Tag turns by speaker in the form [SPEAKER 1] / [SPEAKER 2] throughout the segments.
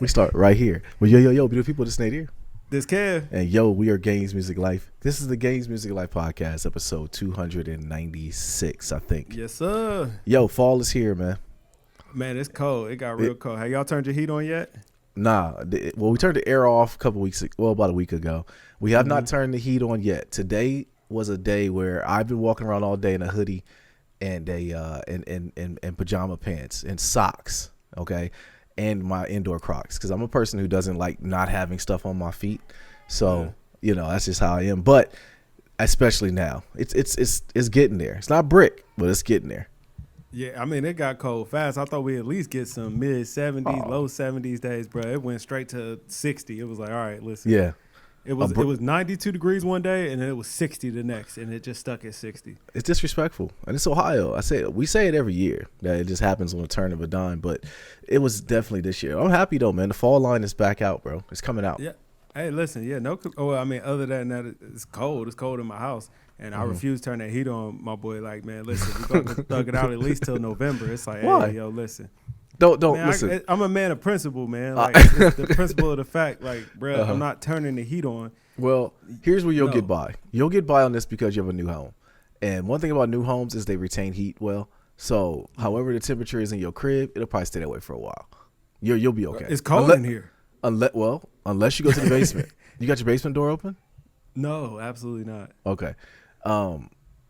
[SPEAKER 1] We start right here. Well, yo, beautiful people, this is Nate here.
[SPEAKER 2] This Kev.
[SPEAKER 1] And yo, we are Games Music Life. This is the Games Music Life podcast, episode 296, I think.
[SPEAKER 2] Yes, sir.
[SPEAKER 1] Yo, fall is here, man.
[SPEAKER 2] Man, it's cold. It got real cold. Have y'all turned your heat on yet?
[SPEAKER 1] Nah. Well, we turned the air off about a week ago. We have not turned the heat on yet. Today was a day where I've been walking around all day in a hoodie and and pajama pants and socks, okay, and my indoor Crocs, because I'm a person who doesn't like not having stuff on my feet. So you know, that's just how I am. But especially now, it's getting there. It's not brick, but it's getting there.
[SPEAKER 2] Yeah, I mean, it got cold fast. I thought we'd at least get some mid 70s, low 70s days, bro. It went straight to 60. It was like, all right, listen.
[SPEAKER 1] Yeah.
[SPEAKER 2] It was 92 degrees one day, and then it was 60 the next, and it just stuck at 60.
[SPEAKER 1] It's disrespectful, and it's Ohio. We say it every year that it just happens on a turn of a dime, but it was definitely this year. I'm happy though, man. The fall line is back out, bro. It's coming out.
[SPEAKER 2] Yeah. Hey, listen, I mean, other than that, it's cold. It's cold in my house, and I refuse to turn that heat on. My boy, like, man, listen, we're gonna thug it out at least till November. It's like,
[SPEAKER 1] why?
[SPEAKER 2] Hey, yo, listen.
[SPEAKER 1] Don't
[SPEAKER 2] man,
[SPEAKER 1] listen.
[SPEAKER 2] I'm a man of principle, man. Like it's the principle of the fact, like, bro, I'm not turning the heat on.
[SPEAKER 1] Well, here's where you'll get by. You'll get by on this because you have a new home, and one thing about new homes is they retain heat well. So, however the temperature is in your crib, it'll probably stay that way for a while. You'll be okay.
[SPEAKER 2] It's cold in here.
[SPEAKER 1] Unless you go to the basement. You got your basement door open?
[SPEAKER 2] No, absolutely not.
[SPEAKER 1] Okay.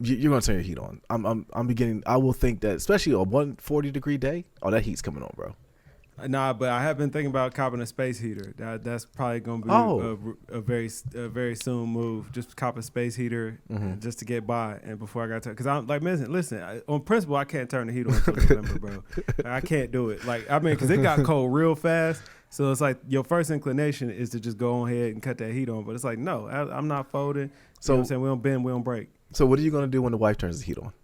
[SPEAKER 1] You're gonna turn your heat on. I'm beginning. I will think that, especially a 140-degree day. Oh, that heat's coming on, bro.
[SPEAKER 2] Nah, but I have been thinking about copping a space heater. That's probably gonna be a very soon move. Just cop a space heater just to get by, and before I got to, because I'm like, listen. On principle, I can't turn the heat on until November, bro. I can't do it. Like, I mean, because it got cold real fast. So it's like your first inclination is to just go ahead and cut that heat on, but it's like, no, I'm not folding. So you know what I'm saying, we don't bend, we don't break.
[SPEAKER 1] So what are you gonna do when the wife turns the heat on?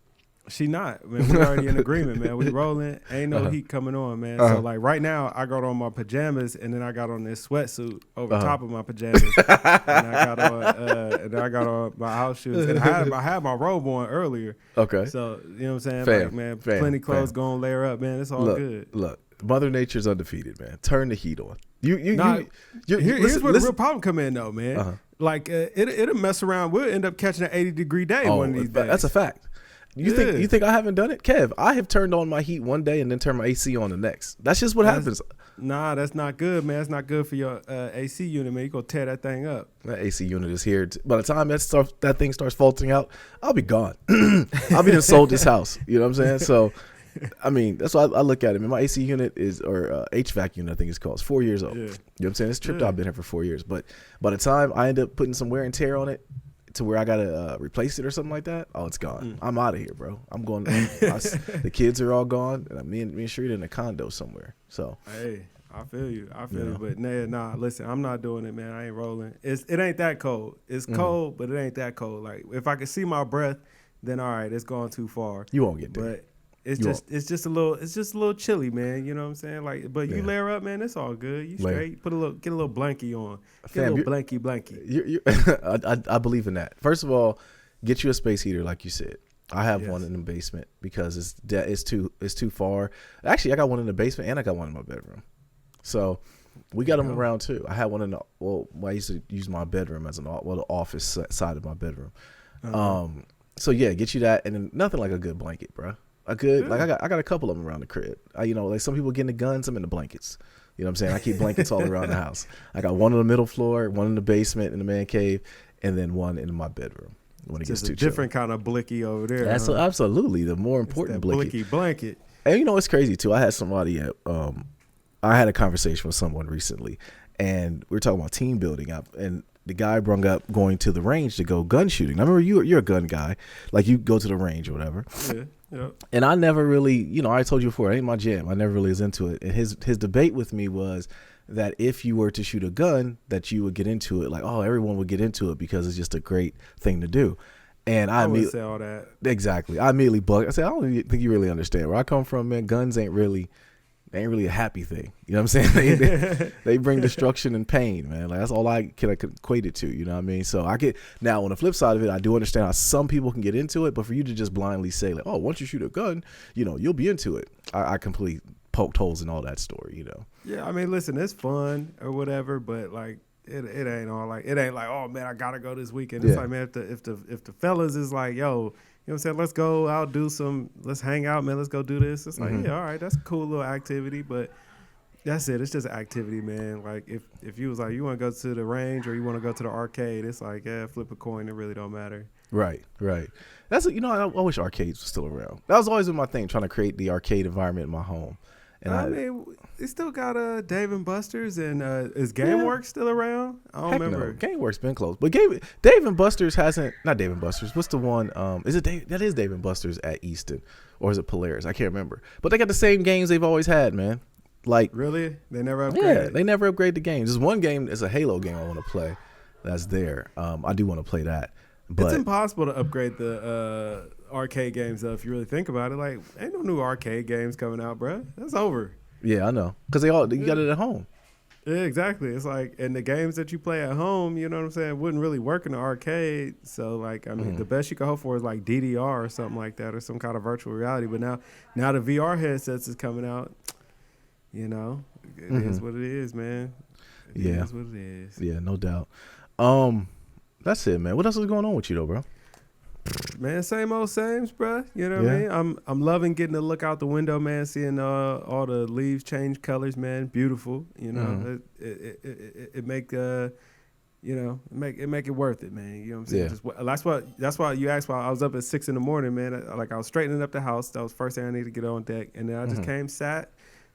[SPEAKER 2] She not, man. We already in agreement, man. We rolling. Ain't no heat coming on, man. So like right now, I got on my pajamas and then I got on this sweatsuit over top of my pajamas, and I got on my house shoes. And I had my robe on earlier.
[SPEAKER 1] Okay.
[SPEAKER 2] So you know what I'm saying, like, man, plenty clothes gonna layer up, man. It's all good.
[SPEAKER 1] Look, Mother Nature's undefeated, man. Turn the heat on.
[SPEAKER 2] Here's where the real problem come in, though, man. Like it'll mess around. We'll end up catching an 80-degree day one of these days.
[SPEAKER 1] That's a fact. You think I haven't done it? Kev, I have turned on my heat one day and then turned my AC on the next. That's just what happens.
[SPEAKER 2] Nah, that's not good, man. That's not good for your AC unit, man. You're going to tear that thing up.
[SPEAKER 1] That AC unit is here. By the time that thing starts faulting out, I'll be gone. I'll be done sold this house. You know what I'm saying? So, I mean, that's why I look at it. Man, my AC unit or HVAC unit, I think it's called. It's 4 years old. Yeah. You know what I'm saying? It's tripped out. I've been here for 4 years. But by the time I end up putting some wear and tear on it, to where I gotta replace it or something like that, oh, it's gone. I'm out of here, bro. I'm going. The kids are all gone, and me and Sherita in a condo somewhere. So
[SPEAKER 2] hey, I feel you. But nah, listen, I'm not doing it, man. I ain't rolling. It ain't that cold. It's cold, but it ain't that cold. Like if I can see my breath, then all right, it's gone too far.
[SPEAKER 1] You won't get there.
[SPEAKER 2] But it's just a little chilly, man. You know what I'm saying? Like, but you layer up, man. It's all good. You straight. Get a little blankie on. Get a little blankie.
[SPEAKER 1] I believe in that. First of all, get you a space heater, like you said. I have one in the basement because it's too far. Actually, I got one in the basement and I got one in my bedroom. So we got them around too. I had one I used to use my bedroom as the office side of my bedroom. So yeah, get you that, and then nothing like a good blanket, bro. I got a couple of them around the crib. Like some people getting the guns, I'm in the blankets. You know what I'm saying? I keep blankets all around the house. I got one on the middle floor, one in the basement in the man cave, and then one in my bedroom when it gets too chilly.
[SPEAKER 2] Different kind of blicky over there.
[SPEAKER 1] That's absolutely the more important blicky
[SPEAKER 2] blanket.
[SPEAKER 1] And you know it's crazy too. I had somebody I had a conversation with someone recently, and we were talking about team building up, and the guy brung up going to the range to go gun shooting. I remember you're a gun guy, like you go to the range or whatever.
[SPEAKER 2] Yeah. Yep.
[SPEAKER 1] And I never really, I told you before, it ain't my jam. I never really was into it. And his debate with me was that if you were to shoot a gun, that you would get into it. Like, oh, everyone would get into it because it's just a great thing to do. And I
[SPEAKER 2] would say all that.
[SPEAKER 1] Exactly. I immediately bugged. I said, I don't think you really understand where I come from, man. Guns ain't really a happy thing. You know what I'm saying? They bring destruction and pain, man. Like that's all I can equate it to. You know what I mean? So now on the flip side of it, I do understand how some people can get into it, but for you to just blindly say like, oh, once you shoot a gun, you'll be into it. I completely poked holes in all that story, you know.
[SPEAKER 2] Yeah, I mean, listen, it's fun or whatever, but like it ain't all like it ain't like, oh man, I gotta go this weekend. It's like, man, if the fellas is like, yo, you know what I'm saying, let's go out, let's hang out, man, let's go do this. It's like, yeah, all right, that's a cool little activity, but that's it. It's just an activity, man. Like if you was like, you want to go to the range or you want to go to the arcade, it's like, yeah, flip a coin. It really don't matter. Right.
[SPEAKER 1] That's I wish arcades were still around. That was always been my thing, trying to create the arcade environment in my home. And
[SPEAKER 2] I mean, they still got Dave and Buster's, and is GameWorks still around? I don't remember.
[SPEAKER 1] No. GameWorks been closed, but Dave and Buster's hasn't. Not Dave and Buster's. What's the one? Is it Dave? That is Dave and Buster's at Easton, or is it Polaris? I can't remember. But they got the same games they've always had, man. Like,
[SPEAKER 2] really? They never upgraded?
[SPEAKER 1] Yeah, they never upgrade the games. There's one game, it's a Halo game I want to play. That's there. I do want to play that. But
[SPEAKER 2] it's impossible to upgrade the arcade games, though, if you really think about it. Like, ain't no new arcade games coming out, bro. That's over.
[SPEAKER 1] Yeah, I know. Because you got it at home.
[SPEAKER 2] Yeah, exactly. It's like, and the games that you play at home, you know what I'm saying, wouldn't really work in the arcade. So, like, I mean, the best you can hope for is like DDR or something like that, or some kind of virtual reality. But now the VR headsets is coming out. You know, it is what it is, man. It is what it is.
[SPEAKER 1] Yeah, no doubt. That's it, man. What else is going on with you, though, bro?
[SPEAKER 2] Man, same old sames, bro. You know what I mean? I'm loving getting to look out the window, man, seeing all the leaves change colors, man. Beautiful. You know, it make it worth it, man. You know what I'm saying?
[SPEAKER 1] Yeah.
[SPEAKER 2] That's why you asked why I was up at 6 a.m, man. Like, I was straightening up the house. That was the first thing I needed to get on deck, and then I just came, sat.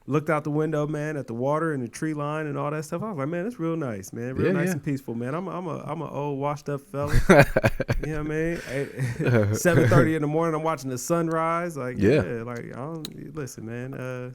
[SPEAKER 2] Looked out the window, man, at the water and the tree line and all that stuff. I was like, man, it's real nice, man. Real nice and peaceful, man. I'm a old washed up fella. You know what I mean? 7:30 in the morning, I'm watching the sunrise. Like, like, listen, man.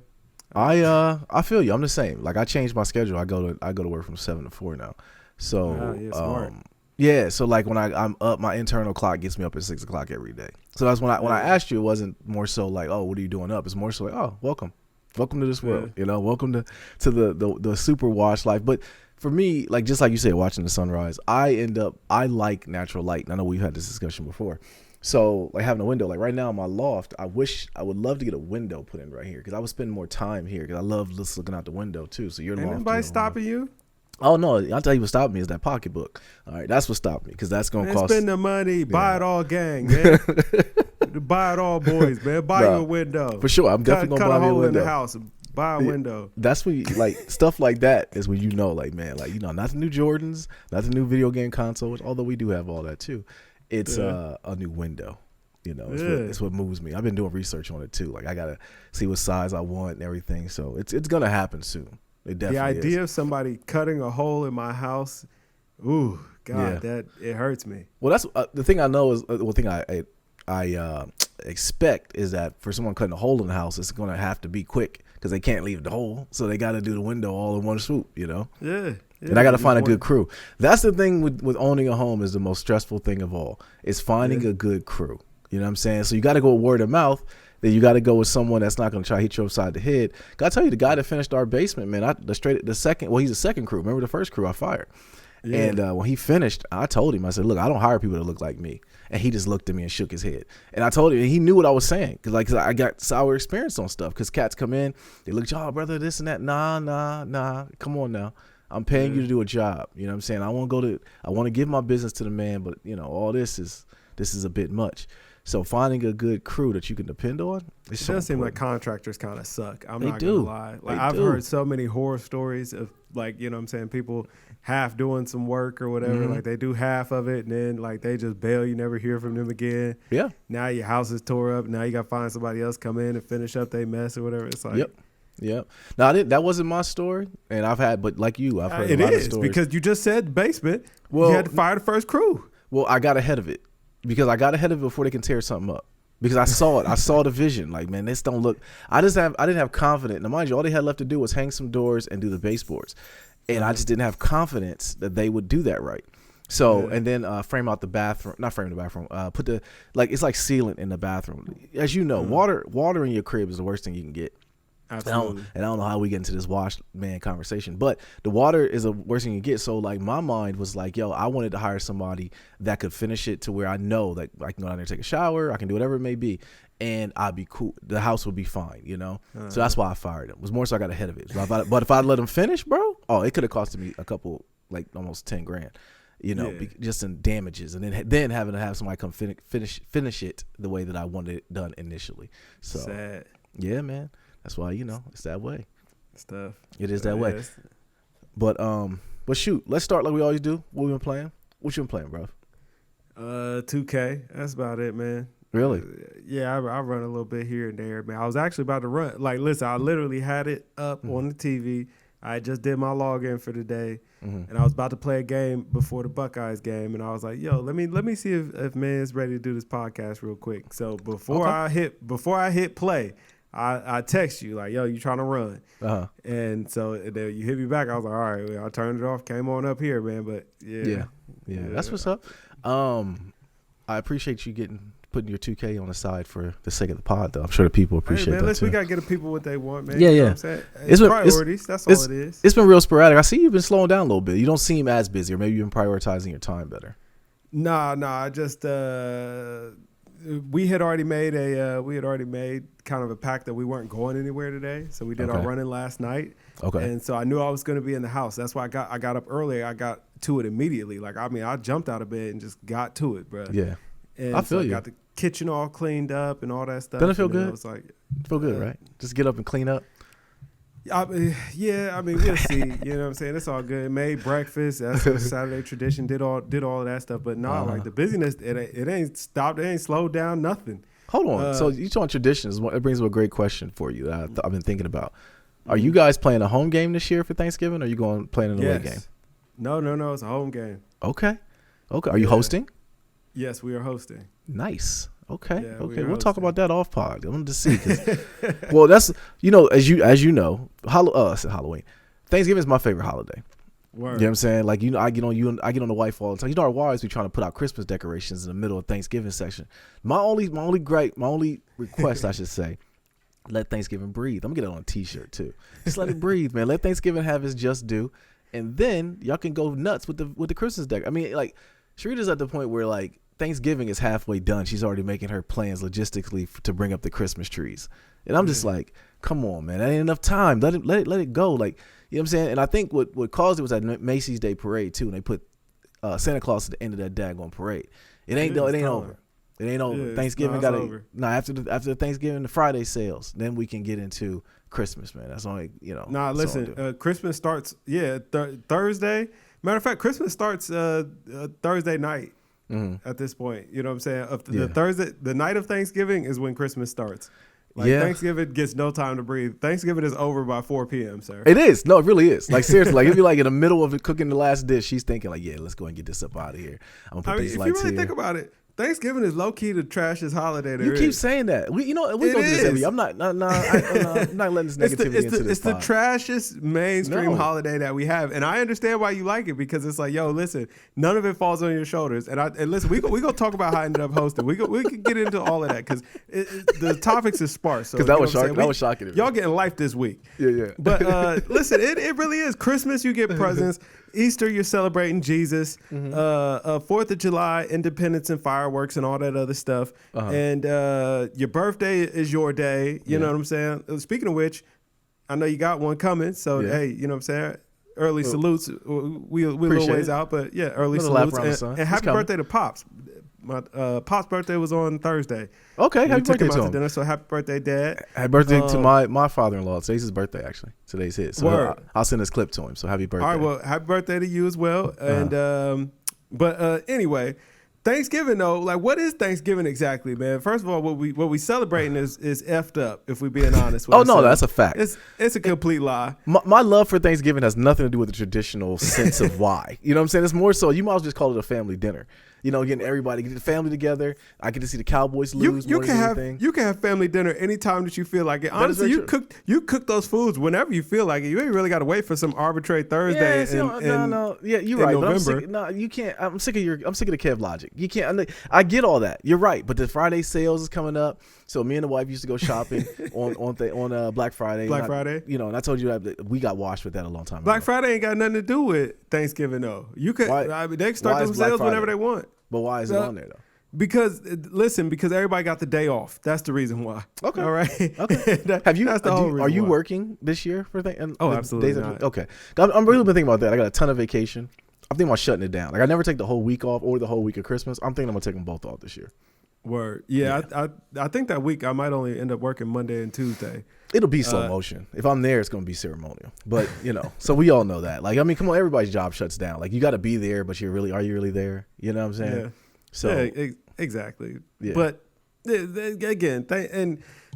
[SPEAKER 1] I feel you. I'm the same. Like, I changed my schedule. I go to work from 7 to 4 now. So
[SPEAKER 2] smart.
[SPEAKER 1] Yeah, so like when I'm up, my internal clock gets me up at 6 o'clock every day. So that's when I asked you, it wasn't more so like, oh, what are you doing up? It's more so like, oh, welcome to this world, you know, welcome to the super wash life. But for me, like, just like you said, watching the sunrise, I like natural light. And I know we've had this discussion before. So like having a window, like right now in my loft, I would love to get a window put in right here, because I would spend more time here, because I love just looking out the window too. So your loft.
[SPEAKER 2] Ain't nobody stopping you?
[SPEAKER 1] Oh no! I'll tell you what stopped me is that pocketbook. All right, that's what stopped me, because that's gonna cost.
[SPEAKER 2] Spend the money, buy it all, gang, man. Buy it all, boys, man. Buy you a window
[SPEAKER 1] for sure. I'm definitely gonna buy me a window.
[SPEAKER 2] In the house, buy a window.
[SPEAKER 1] That's when you, like, stuff like that is when you know, like, man, like, you know, not the new Jordans, not the new video game console, which, although we do have all that too. It's a new window. You know, it's what moves me. I've been doing research on it too. Like, I gotta see what size I want and everything. So it's gonna happen soon. It definitely
[SPEAKER 2] the idea of somebody cutting a hole in my house, ooh, God, that it hurts me.
[SPEAKER 1] Well, that's the thing I know is one thing I expect is that for someone cutting a hole in the house, it's going to have to be quick, because they can't leave the hole. So they got to do the window all in one swoop, you know?
[SPEAKER 2] Yeah.
[SPEAKER 1] And I got to find a good crew. That's the thing with owning a home, is the most stressful thing of all, is finding a good crew. You know what I'm saying? So you got to go word of mouth. Then you got to go with someone that's not going to try to hit you upside the head. Got to tell you, the guy that finished our basement, man, he's the second crew. Remember the first crew I fired? Yeah. And when he finished, I told him, I said, look, I don't hire people that look like me. And he just looked at me and shook his head. And I told him, and he knew what I was saying, because I got sour experience on stuff. Because cats come in, they look, oh, brother, this and that. Nah. Come on now. I'm paying you to do a job. You know what I'm saying? I want to give my business to the man, but, you know, all this is a bit much. So finding a good crew that you can depend on,
[SPEAKER 2] it does seem like contractors kind of suck. I'm not gonna lie. Like, I've heard so many horror stories of, like, you know what I'm saying, people half doing some work or whatever, like they do half of it and then like they just bail, you never hear from them again. Yeah. Now your house is tore up. Now you got to find somebody else come in and finish up their mess or whatever. It's like,
[SPEAKER 1] Yep. Now that wasn't my story, and I've heard a lot of stories.
[SPEAKER 2] Because you just said basement. Well, you had to fire the first crew.
[SPEAKER 1] Well, I got ahead of it. Because I got ahead of it before they can tear something up. Because I saw it. I saw the vision. Like, man, this don't look. I didn't have confidence. Now, mind you, all they had left to do was hang some doors and do the baseboards. And I just didn't have confidence that they would do that right. So, and then frame out the bathroom. Not frame the bathroom. Put it's like sealant in the bathroom. As you know, water in your crib is the worst thing you can get.
[SPEAKER 2] Absolutely.
[SPEAKER 1] And I don't know how we get into this wash man conversation, but the water is the worst thing you get. So like my mind was like, yo, I wanted to hire somebody that could finish it to where I know that I can go down there, take a shower, I can do whatever it may be, and I'd be cool. The house would be fine, you know? So that's why I fired him. It was more so I got ahead of it. But if I'd let him finish, bro, it could have costed me a couple, like almost 10 grand. You know, just in damages, and then having to have somebody come finish it the way that I wanted it done initially. So,
[SPEAKER 2] sad.
[SPEAKER 1] Yeah, man, that's why it's that way.
[SPEAKER 2] Stuff.
[SPEAKER 1] It is that way. But shoot, let's start like we always do. What we been playing? What you been playing, bro?
[SPEAKER 2] 2K. That's about it, man.
[SPEAKER 1] Really?
[SPEAKER 2] Yeah, I run a little bit here and there, man. I was actually about to run. Like, listen, I literally had it up on the TV. I just did my login for the day, and I was about to play a game before the Buckeyes game, and I was like, "Yo, let me see if man's ready to do this podcast real quick." So before I hit play, I text you like, "Yo, you trying to run?" And so then you hit me back. I was like, "All right," I turned it off, came on up here, man. But yeah,
[SPEAKER 1] that's what's up. I appreciate you putting your 2K on the side for the sake of the pod, though. I'm sure the people appreciate that too.
[SPEAKER 2] We gotta get the people what they want, man.
[SPEAKER 1] Yeah,
[SPEAKER 2] you know what I'm saying? It's priorities. That's all it is.
[SPEAKER 1] It's been real sporadic. I see you've been slowing down a little bit. You don't seem as busy, or maybe you've been prioritizing your time better.
[SPEAKER 2] Nah. I just we had already made kind of a pact that we weren't going anywhere today. So we did our running last night. Okay. And so I knew I was going to be in the house. That's why I got up early. I got to it immediately. Like, I mean, I jumped out of bed and just got to it, bro.
[SPEAKER 1] Yeah.
[SPEAKER 2] And
[SPEAKER 1] I feel you.
[SPEAKER 2] Got the kitchen all cleaned up and all that stuff.
[SPEAKER 1] Doesn't it feel good?
[SPEAKER 2] It was like,
[SPEAKER 1] feel good, right? Just get up and clean up.
[SPEAKER 2] I mean, we'll see. You know what I'm saying? It's all good. Made breakfast. That's a Saturday tradition. Did all of that stuff. But like the busyness, it ain't stopped. It ain't slowed down. Nothing.
[SPEAKER 1] Hold on. So you talking traditions? It brings up a great question for you that I've been thinking about. Are you guys playing a home game this year for Thanksgiving? Or are you playing an away game?
[SPEAKER 2] No. It's a home game.
[SPEAKER 1] Okay. Are you hosting?
[SPEAKER 2] Yes, we are hosting.
[SPEAKER 1] Nice. Okay.
[SPEAKER 2] Yeah,
[SPEAKER 1] We'll talk about that off pod. I wanted to see. Well, that's as you know, Halloween. Thanksgiving is my favorite holiday.
[SPEAKER 2] Word.
[SPEAKER 1] You know what I'm saying? Like, I get on the wife all the time. Our wives be trying to put out Christmas decorations in the middle of Thanksgiving section. My only request, I should say, let Thanksgiving breathe. I'm gonna get it on a t-shirt too. Just let it breathe, man. Let Thanksgiving have its just due, and then y'all can go nuts with the Christmas deck. I mean, like, Sharita's at the point where like Thanksgiving is halfway done. She's already making her plans logistically to bring up the Christmas trees. And I'm just like, come on, man. That ain't enough time. Let it go. Like, you know what I'm saying? And I think what caused it was that Macy's Day Parade, too. And they put Santa Claus at the end of that daggone parade. It ain't over. It ain't over.
[SPEAKER 2] Yeah,
[SPEAKER 1] Thanksgiving after the Thanksgiving, the Friday sales, then we can get into Christmas, man. That's only,
[SPEAKER 2] listen, Christmas starts, Thursday. Matter of fact, Christmas starts Thursday night. At this point, you know what I'm saying? The Thursday, the night of Thanksgiving is when Christmas starts. Like, Thanksgiving gets no time to breathe. Thanksgiving is over by 4 p.m., sir.
[SPEAKER 1] It is. No, it really is. Like, seriously, like, it'd be like in the middle of cooking the last dish, she's thinking like, yeah, let's go and get this up out of here. I'm gonna put these lights here. If you really
[SPEAKER 2] think about it, Thanksgiving is low key the trashiest holiday there is.
[SPEAKER 1] You keep saying that. We go through this every year. I'm not letting this negativity into this.
[SPEAKER 2] It's the trashiest mainstream holiday that we have, and I understand why you like it, because it's like, yo, listen, none of it falls on your shoulders. And listen, we gonna talk about how I ended up hosting. We can get into all of that because the topics is sparse.
[SPEAKER 1] Because that was shocking.
[SPEAKER 2] Y'all getting life this week.
[SPEAKER 1] Yeah.
[SPEAKER 2] But listen, it really is. Christmas, you get presents. Easter, you're celebrating Jesus. 4th of July, Independence and fireworks and all that other stuff. And your birthday is your day. You know what I'm saying? Speaking of which, I know you got one coming. So, hey, you know what I'm saying? Early salutes. We're a little ways out, but yeah, early salutes. And happy birthday to Pops. My Pop's birthday was on Thursday.
[SPEAKER 1] Okay, happy birthday to him.
[SPEAKER 2] Dinner, so happy birthday, Dad.
[SPEAKER 1] Happy birthday to my father-in-law. Today's his birthday, actually. Today's his. So I'll send this clip to him. So happy birthday.
[SPEAKER 2] All right, well, happy birthday to you as well. And but anyway, Thanksgiving though, like, what is Thanksgiving exactly, man? First of all, what we celebrating is effed up, if we're being honest.
[SPEAKER 1] Oh no, that's a fact.
[SPEAKER 2] It's a complete lie.
[SPEAKER 1] My love for Thanksgiving has nothing to do with the traditional sense of why. You know what I'm saying? It's more so you might as well just call it a family dinner. getting everybody, get the family together. I get to see the Cowboys lose.
[SPEAKER 2] You can have family dinner anytime that you feel like it. Honestly, you cook those foods whenever you feel like it. You ain't really got to wait for some arbitrary Thursday.
[SPEAKER 1] Yeah, you're right. But you can't. I'm sick of the Kev logic. You can't. I get all that. You're right. But the Friday sales is coming up. So me and the wife used to go shopping on Black Friday.
[SPEAKER 2] Friday.
[SPEAKER 1] And I told you that we got washed with that a long time ago.
[SPEAKER 2] Black Friday ain't got nothing to do with Thanksgiving though. You could. They can start those sales whenever they want.
[SPEAKER 1] But why is it on there though?
[SPEAKER 2] Because everybody got the day off. That's the reason why. Okay. All right.
[SPEAKER 1] Okay. Are you working this year for things?
[SPEAKER 2] Oh, absolutely not.
[SPEAKER 1] Okay. I'm really been thinking about that. I got a ton of vacation. I'm thinking about shutting it down. Like I never take the whole week off or the whole week of Christmas. I'm thinking I'm gonna take them both off this year.
[SPEAKER 2] Word. Yeah. I think that week I might only end up working Monday and Tuesday.
[SPEAKER 1] It'll be slow motion. If I'm there, it's going to be ceremonial. But, so we all know that. Like, I mean, come on, everybody's job shuts down. Like, you got to be there, but are you really there? You know what I'm saying?
[SPEAKER 2] Yeah.
[SPEAKER 1] So
[SPEAKER 2] exactly.
[SPEAKER 1] Yeah.
[SPEAKER 2] But again,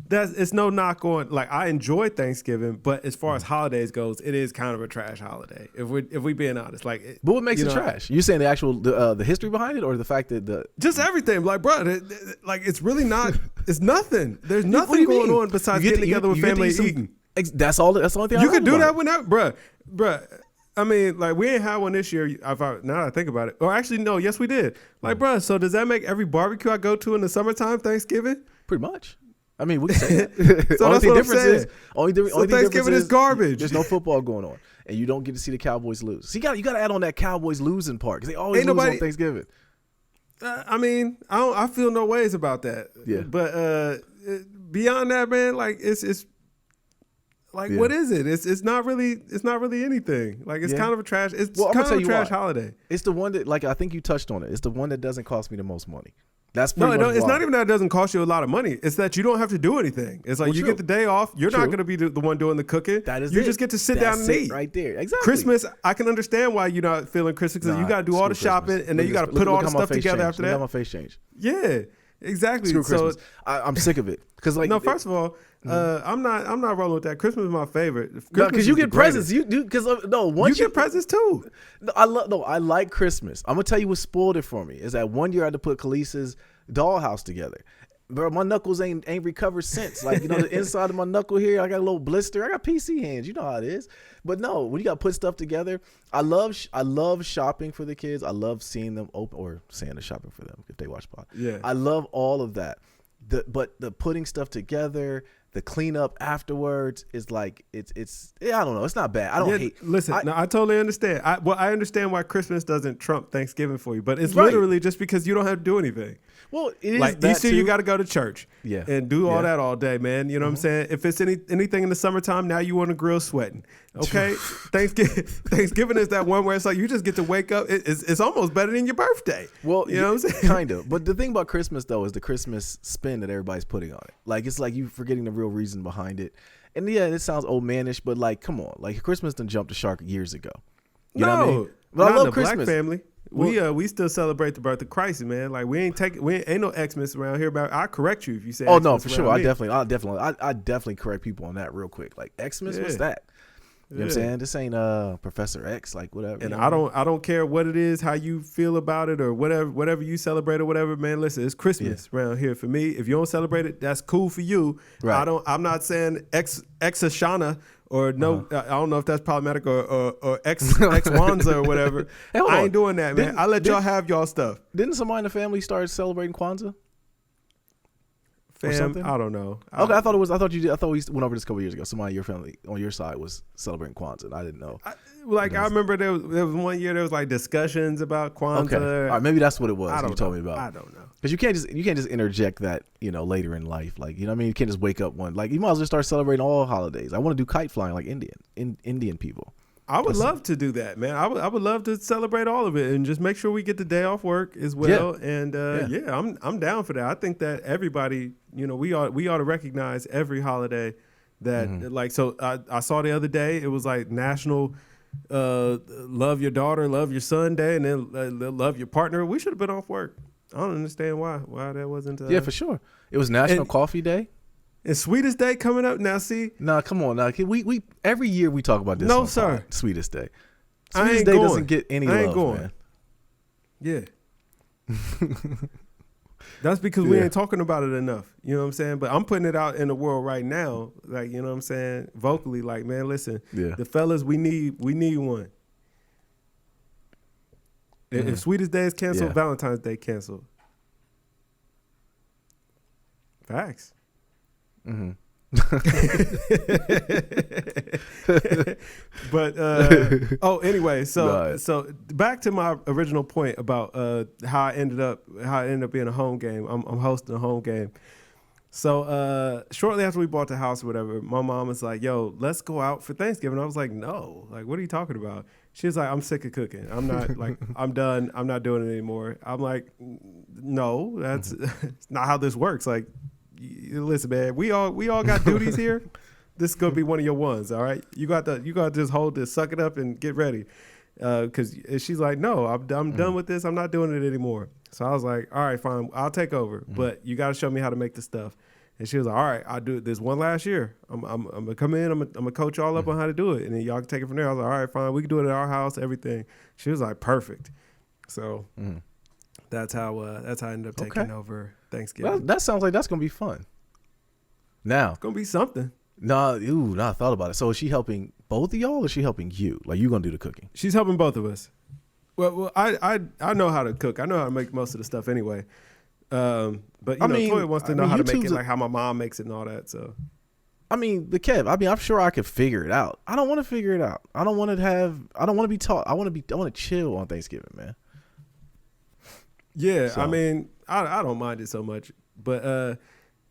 [SPEAKER 2] it's no knock on. Like, I enjoy Thanksgiving, but as far as holidays goes, it is kind of a trash holiday. If we being honest, like.
[SPEAKER 1] But what makes it trash? You saying the actual the history behind it, or the fact that
[SPEAKER 2] just everything? Like, bro, like it's really not. It's nothing. There's nothing going on besides getting together with family and eating.
[SPEAKER 1] That's all. That's the only thing
[SPEAKER 2] you could do that whenever, bro. I mean, like, we ain't had one this year. Now that I think about it. Or actually, no, yes, we did. Like, bro, so does that make every barbecue I go to in the summertime Thanksgiving?
[SPEAKER 1] Pretty much. I mean, we can say that.
[SPEAKER 2] So that's what I'm saying.
[SPEAKER 1] Only
[SPEAKER 2] Thanksgiving is garbage.
[SPEAKER 1] There's no football going on. And you don't get to see the Cowboys lose. So you got to add on that Cowboys losing part. Because they always lose on Thanksgiving.
[SPEAKER 2] I mean, I feel no ways about that.
[SPEAKER 1] Yeah.
[SPEAKER 2] But beyond that, man, like, it's like, what is it? It's not really anything. Like, it's kind of a trash. It's kind of a trash holiday.
[SPEAKER 1] It's the one that, like, I think you touched on it. It's the one that doesn't cost me the most money. That's
[SPEAKER 2] no. It's not even that it doesn't cost you a lot of money. It's that you don't have to do anything. It's like you get the day off. You're not going to be the one doing the cooking.
[SPEAKER 1] That is
[SPEAKER 2] you just get to sit down and eat
[SPEAKER 1] right there. Exactly.
[SPEAKER 2] Christmas, I can understand why you're not feeling Christmas because you got to do all the shopping and then you got to put all the stuff together after that.
[SPEAKER 1] Look how my face changed.
[SPEAKER 2] Yeah, exactly.
[SPEAKER 1] Screw Christmas. I'm sick of it because
[SPEAKER 2] first of all. I'm not rolling with that. Christmas is my favorite.
[SPEAKER 1] Because you get presents. You do because once
[SPEAKER 2] you get presents too.
[SPEAKER 1] I like Christmas. I'm gonna tell you what spoiled it for me is that one year I had to put Khaleesi's dollhouse together. Bro, my knuckles ain't recovered since. Like, the inside of my knuckle here, I got a little blister. I got PC hands. You know how it is. But no, when you got to put stuff together, I love shopping for the kids. I love seeing them open or Santa shopping for them if they watch pod.
[SPEAKER 2] Yeah,
[SPEAKER 1] I love all of that. But the putting stuff together, the cleanup afterwards is like it's I don't know. It's not bad. I don't hate.
[SPEAKER 2] Listen, I totally understand. I understand why Christmas doesn't trump Thanksgiving for you, but it's literally just because you don't have to do anything.
[SPEAKER 1] Well, it is
[SPEAKER 2] like Easter, you got to go to church, and do all that all day, man. You know what I'm saying? If it's anything in the summertime, now you on the grill sweating. Okay, Thanksgiving is that one where it's like you just get to wake up. It's almost better than your birthday.
[SPEAKER 1] Well,
[SPEAKER 2] you know what I'm saying?
[SPEAKER 1] Kind of. But the thing about Christmas though is the Christmas spin that everybody's putting on it. Like it's like you forgetting the real reason behind it. And yeah, it sounds old manish, but like, come on, like Christmas done jumped the shark years ago. You know what I mean? But
[SPEAKER 2] not
[SPEAKER 1] I love
[SPEAKER 2] the
[SPEAKER 1] Christmas.
[SPEAKER 2] Black family. We still celebrate the birth of Christ, man. Like ain't no Xmas around here. But I correct you if you say.
[SPEAKER 1] Oh no, for sure. I definitely correct people on that real quick. Like Xmas, what's that? You know what I'm saying? This ain't Professor X, like whatever.
[SPEAKER 2] And I don't care what it is, how you feel about it, or whatever you celebrate or whatever, man. Listen, it's Christmas around here for me. If you don't celebrate it, that's cool for you. Right. I'm not saying X Ashana or no. I don't know if that's problematic or X Wanza or whatever. Hey, I ain't doing that, man. I let y'all have y'all stuff.
[SPEAKER 1] Didn't somebody in the family start celebrating Kwanzaa?
[SPEAKER 2] Fam, I don't know.
[SPEAKER 1] Okay, I thought you did. I thought we went over this a couple years ago. Somebody in your family on your side was celebrating Kwanzaa, and I didn't know.
[SPEAKER 2] I remember there was one year there was like discussions about Kwanzaa.
[SPEAKER 1] Okay, all right, maybe that's what it was. You told me about.
[SPEAKER 2] I don't know
[SPEAKER 1] because you can't just interject that later in life. Like what I mean, you can't just wake up one like you might as well start celebrating all holidays. I want to do kite flying like Indian people.
[SPEAKER 2] I would love to do that, man. I would love to celebrate all of it and just make sure we get the day off work as well. Yeah. And I'm down for that. I think that everybody, we ought to recognize every holiday that like. So I saw the other day it was like National Love Your Daughter, Love Your Son Day, and then Love Your Partner. We should have been off work. I don't understand why that wasn't.
[SPEAKER 1] Yeah, for sure. It was National Coffee Day.
[SPEAKER 2] And Sweetest Day coming up now. See,
[SPEAKER 1] come on now. We every year we talk about this.
[SPEAKER 2] No, sir.
[SPEAKER 1] Sweetest Day.
[SPEAKER 2] Sweetest
[SPEAKER 1] Day doesn't get any love, man.
[SPEAKER 2] Yeah. That's because we ain't talking about it enough. You know what I'm saying? But I'm putting it out in the world right now. Like, you know what I'm saying? Vocally, like, man, listen, the fellas, we need one. If Sweetest Day is canceled, Valentine's Day canceled. Facts. Mm-hmm. But anyway, so back to my original point about how I ended up being a home game. I'm hosting a home game. So shortly after we bought the house or whatever, my mom was like, "Yo, let's go out for Thanksgiving." I was like, "No, like, what are you talking about?" She was like, "I'm sick of cooking. I'm not like I'm done. I'm not doing it anymore." I'm like, "No, that's not how this works. Like, listen, man, we all got duties here. This is gonna be one of your ones, all right? You got to just hold this, suck it up, and get ready." Because she's like, "No, I'm done with this. I'm not doing it anymore." So I was like, "All right, fine, I'll take over, but you got to show me how to make the stuff." And she was like, "All right, I'll do it this one last year. I'm gonna come in. I'm gonna coach y'all up on how to do it, and then y'all can take it from there." I was like, "All right, fine, we can do it at our house, everything." She was like, "Perfect." So that's how I ended up taking over Thanksgiving.
[SPEAKER 1] Well, that sounds like that's gonna be fun. Now
[SPEAKER 2] it's gonna be something.
[SPEAKER 1] Now I thought about it. So is she helping both of y'all, or is she helping you? Like, you gonna do the cooking?
[SPEAKER 2] She's helping both of us. Well, I know how to cook. I know how to make most of the stuff anyway. But Toya wants to know how to make it like how my mom makes it and all that. So,
[SPEAKER 1] I mean, I'm sure I could figure it out. I don't want to figure it out. I don't want to be taught. I want to chill on Thanksgiving, man.
[SPEAKER 2] Yeah, so. I mean, I don't mind it so much, but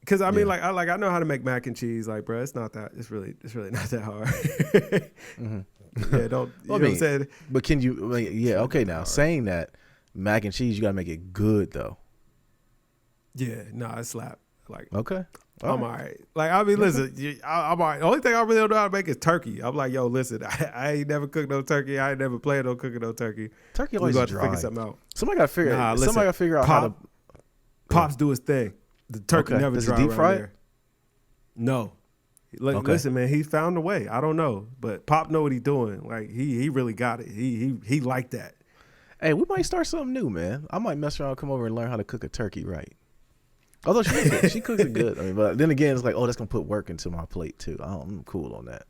[SPEAKER 2] because I mean, like I know how to make mac and cheese. Like, bro, it's really not that hard. Yeah, don't. You know what I'm saying?
[SPEAKER 1] But can you? Okay. Now, saying that, mac and cheese, you gotta make it good though.
[SPEAKER 2] Yeah, I slap. Like,
[SPEAKER 1] okay,
[SPEAKER 2] I'm all right. Like, I mean, listen, I'm all right. The only thing I really don't know how to make is turkey. I'm like, yo, listen, I ain't never cooked no turkey. I ain't never planned on cooking no turkey.
[SPEAKER 1] Turkey always
[SPEAKER 2] dry.
[SPEAKER 1] To
[SPEAKER 2] figure something out.
[SPEAKER 1] Somebody got to figure out how to.
[SPEAKER 2] Pops do his thing. The turkey never
[SPEAKER 1] Does
[SPEAKER 2] dry
[SPEAKER 1] he deep fry
[SPEAKER 2] there. No. Listen, man, he found a way. I don't know, but Pop know what he's doing. Like, he really got it. He liked that.
[SPEAKER 1] Hey, we might start something new, man. I might mess around, come over and learn how to cook a turkey right. Although she cooks it good. I mean, but then again, it's like, that's gonna put work into my plate too. I'm cool on that.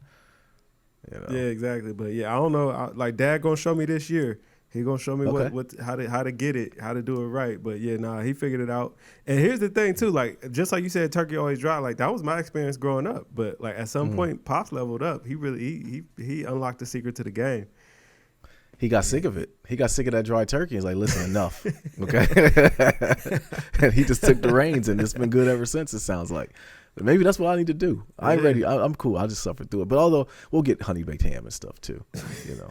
[SPEAKER 1] You know?
[SPEAKER 2] Yeah, exactly. But yeah, I don't know. Like, Dad gonna show me this year. He gonna show me how to get it, how to do it right. But yeah, he figured it out. And here's the thing too, like, just like you said, turkey always dry. Like, that was my experience growing up. But like, at some point, Pops leveled up. He really he unlocked the secret to the game.
[SPEAKER 1] He got sick of it. He got sick of that dry turkey. He's like, listen, enough. Okay. And he just took the reins, and it's been good ever since, it sounds like. Maybe that's what I need to do. I ain't ready. I'm cool. I'll just suffer through it. But although we'll get honey baked ham and stuff too, you know.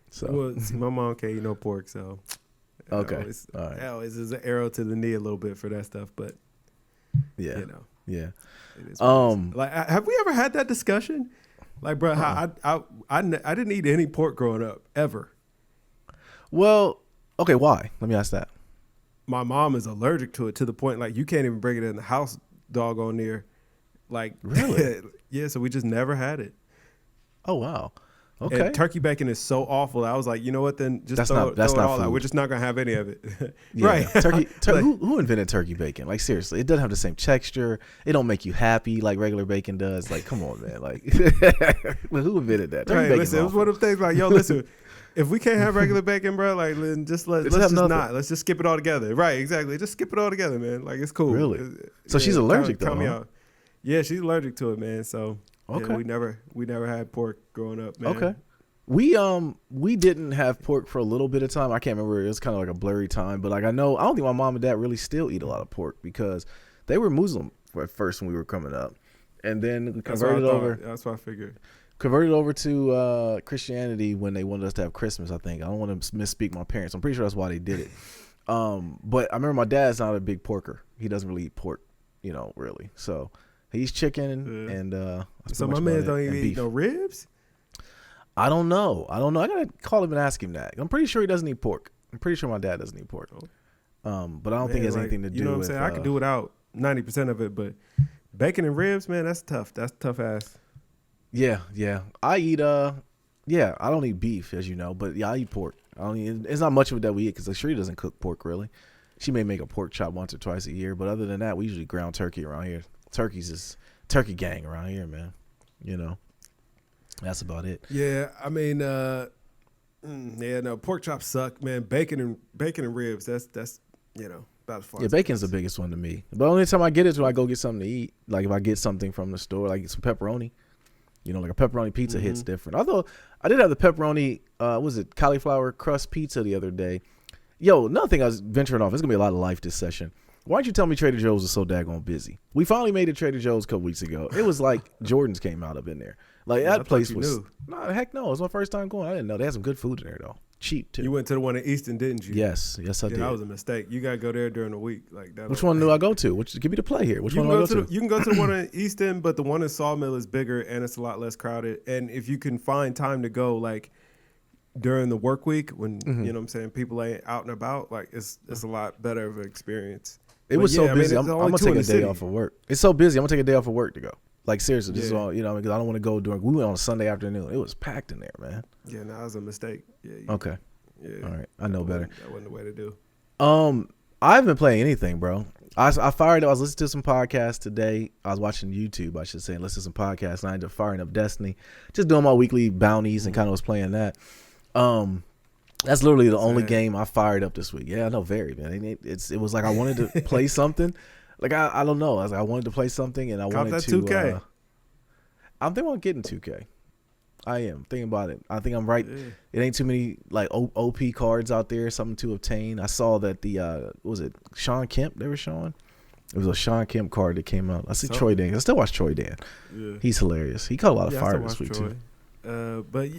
[SPEAKER 1] So,
[SPEAKER 2] well, see, my mom can't eat no pork, so
[SPEAKER 1] okay.
[SPEAKER 2] All right. It's an arrow to the knee a little bit for that stuff, but
[SPEAKER 1] yeah,
[SPEAKER 2] it is like, have we ever had that discussion? Like, bro, I didn't eat any pork growing up ever.
[SPEAKER 1] Well, okay, why? Let me ask that.
[SPEAKER 2] My mom is allergic to it to the point like you can't even bring it in the house, doggone near. Like,
[SPEAKER 1] really?
[SPEAKER 2] Yeah. So we just never had it.
[SPEAKER 1] Oh wow. Okay.
[SPEAKER 2] And turkey bacon is so awful. I was like, you know what? Then just throw it all out. We're just not gonna have any of it. Right.
[SPEAKER 1] Who invented turkey bacon? Like, seriously, it doesn't have the same texture. It don't make you happy like regular bacon does. Like, come on, man. Like, who invented that? Turkey bacon.
[SPEAKER 2] Listen, it was one of the things like, yo, listen, if we can't have regular bacon, bro, like, let's just skip it all together. Right? Exactly. Just skip it all together, man. Like, it's cool.
[SPEAKER 1] Really? So she's allergic though.
[SPEAKER 2] Me out. Yeah, she's allergic to it, man. So.
[SPEAKER 1] Okay.
[SPEAKER 2] Yeah, we never had pork growing up, man.
[SPEAKER 1] Okay. We didn't have pork for a little bit of time. I can't remember. It was kind of like a blurry time, but like I don't think my mom and dad really still eat a lot of pork because they were Muslim at first when we were coming up, and then converted over.
[SPEAKER 2] That's what I figured.
[SPEAKER 1] Converted over to Christianity when they wanted us to have Christmas. I think I don't want to misspeak my parents. I'm pretty sure that's why they did it. But I remember my dad's not a big porker. He doesn't really eat pork, really. So. He's chicken and
[SPEAKER 2] so my man don't even eat no ribs?
[SPEAKER 1] I don't know. I gotta call him and ask him that. I'm pretty sure he doesn't eat pork. I'm pretty sure my dad doesn't eat pork. But I don't think it has anything to do with.
[SPEAKER 2] You know what I'm saying? I could do without 90% of it, but bacon and ribs, man, that's tough. That's tough ass.
[SPEAKER 1] Yeah. I eat I don't eat beef, as you know, but yeah, I eat pork. It's not much of it that we eat because Sheree doesn't cook pork really. She may make a pork chop once or twice a year, but other than that, we usually ground turkey around here. Turkey's is turkey gang around here, man. You know, that's about it.
[SPEAKER 2] Yeah, I mean, pork chops suck, man. Bacon and ribs. That's about as far.
[SPEAKER 1] Yeah, bacon's the biggest one to me. But the only time I get it is when I go get something to eat. Like if I get something from the store, like some pepperoni. You know, like a pepperoni pizza hits different. Although I did have the pepperoni, cauliflower crust pizza the other day. Yo, another thing I was venturing off. It's gonna be a lot of life this session. Why don't you tell me Trader Joe's is so daggone busy? We finally made it Trader Joe's a couple weeks ago. It was like Jordan's came out up in there. Like that place was. No, heck no. It was my first time going. I didn't know they had some good food in there though. Cheap too.
[SPEAKER 2] You went to the one in Easton, didn't you?
[SPEAKER 1] Yes, I did.
[SPEAKER 2] That was a mistake. You gotta go there during the week, like that.
[SPEAKER 1] Which one do I go to? Give me the play here. Which one do I go to?
[SPEAKER 2] You can go to the one in Easton, but the one in Sawmill is bigger and it's a lot less crowded. And if you can find time to go, like during the work week when you know what I'm saying, people ain't out and about, like it's a lot better of an experience.
[SPEAKER 1] It was so busy. I'm gonna take a day off of work. It's so busy. I'm gonna take a day off of work to go. Like seriously, this is all because I don't want to go during. We went on a Sunday afternoon. It was packed in there, man.
[SPEAKER 2] Yeah, that was a mistake. Yeah.
[SPEAKER 1] Okay. Yeah. All right. I know better.
[SPEAKER 2] That wasn't the way to do.
[SPEAKER 1] I haven't been playing anything, bro. I fired up. I was listening to some podcasts today. I was watching YouTube, I should say, and listening to some podcasts. And I ended up firing up Destiny, just doing my weekly bounties and kind of was playing that. That's literally the only game I fired up this week. Yeah, I know, very, man. It was like I wanted to play something. Like I don't know. I wanted to play something, and I wanted to. 2K. I'm thinking about getting 2K. I am thinking about it. I think I'm right. Yeah. It ain't too many like OP cards out there, something to obtain. I saw that what was it Sean Kemp they were showing? It was a Sean Kemp card that came out. I see Troy Dan. I still watch Troy Dan. Yeah. He's hilarious. He caught a lot of fire this week Troy.
[SPEAKER 2] Too. But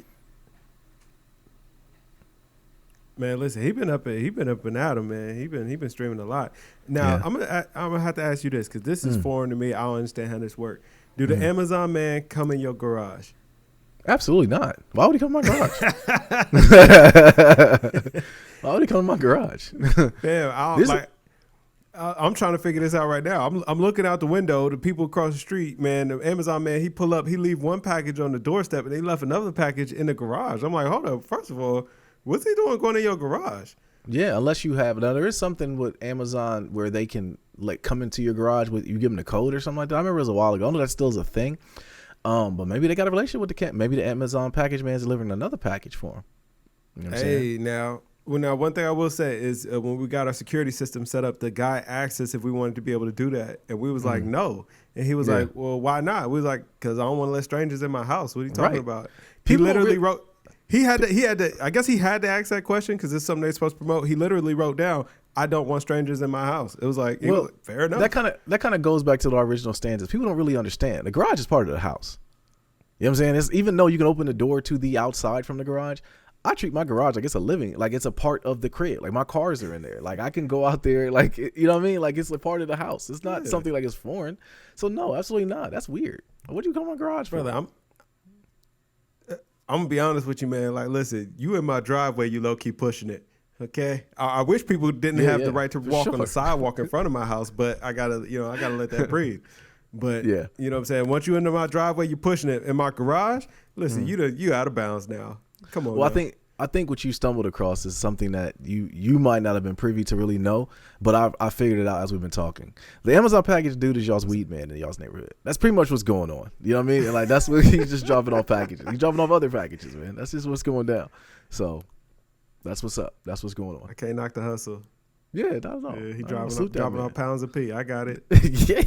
[SPEAKER 2] man, listen, he been up and at him, man. He been streaming a lot. Now I'm gonna have to ask you this because this is foreign to me. I don't understand how this works. Do the Amazon man come in your garage?
[SPEAKER 1] Absolutely not. Why would he come to my garage? Why would he come to my garage?
[SPEAKER 2] Damn, I'm trying to figure this out right now. I'm looking out the window. The people across the street, man, the Amazon man, he pull up, he leave one package on the doorstep, and they left another package in the garage. I'm like, hold up. First of all, what's he doing going in your garage?
[SPEAKER 1] Yeah, unless you have. Now there is something with Amazon where they can like come into your garage with you give them the code or something like that. I remember it was a while ago. I know that still is a thing. But maybe they got a relationship with maybe the Amazon package man is delivering another package for them. You know what I'm saying?
[SPEAKER 2] Now one thing I will say is when we got our security system set up, the guy asked us if we wanted to be able to do that, and we was like, no. And he was like, well, why not? We was like, because I don't want to let strangers in my house. What are you talking about? He literally wrote. He had to. I guess he had to ask that question because it's something they're supposed to promote. He literally wrote down, "I don't want strangers in my house." It was like, fair enough.
[SPEAKER 1] That kind of goes back to our original stanzas. People don't really understand the garage is part of the house. You know what I'm saying? Even though you can open the door to the outside from the garage, I treat my garage like it's a living, like it's a part of the crib. Like my cars are in there. Like I can go out there, like you know what I mean? Like it's a part of the house. It's not something like it's foreign. So no, absolutely not. That's weird. What do you call my garage for?
[SPEAKER 2] Brother, I'm gonna be honest with you, man. Like, listen, you in my driveway, you low key pushing it. Okay, I wish people didn't have the right to walk on the sidewalk in front of my house, but I gotta let that breathe. But you know what I'm saying. Once you into my driveway, you pushing it. In my garage, listen, you out of bounds now. Come on.
[SPEAKER 1] Well, now. I think what you stumbled across is something that you might not have been privy to really know, but I figured it out as we've been talking. The Amazon package dude is y'all's weed man in y'all's neighborhood. That's pretty much what's going on. You know what I mean? And like that's what he's just dropping off packages. He's dropping off other packages, man. That's just what's going down. So that's what's up. That's what's going on.
[SPEAKER 2] I can't knock the hustle.
[SPEAKER 1] Yeah, not at all.
[SPEAKER 2] Yeah, he dropping off pounds of pee. I got it.
[SPEAKER 1] Yeah,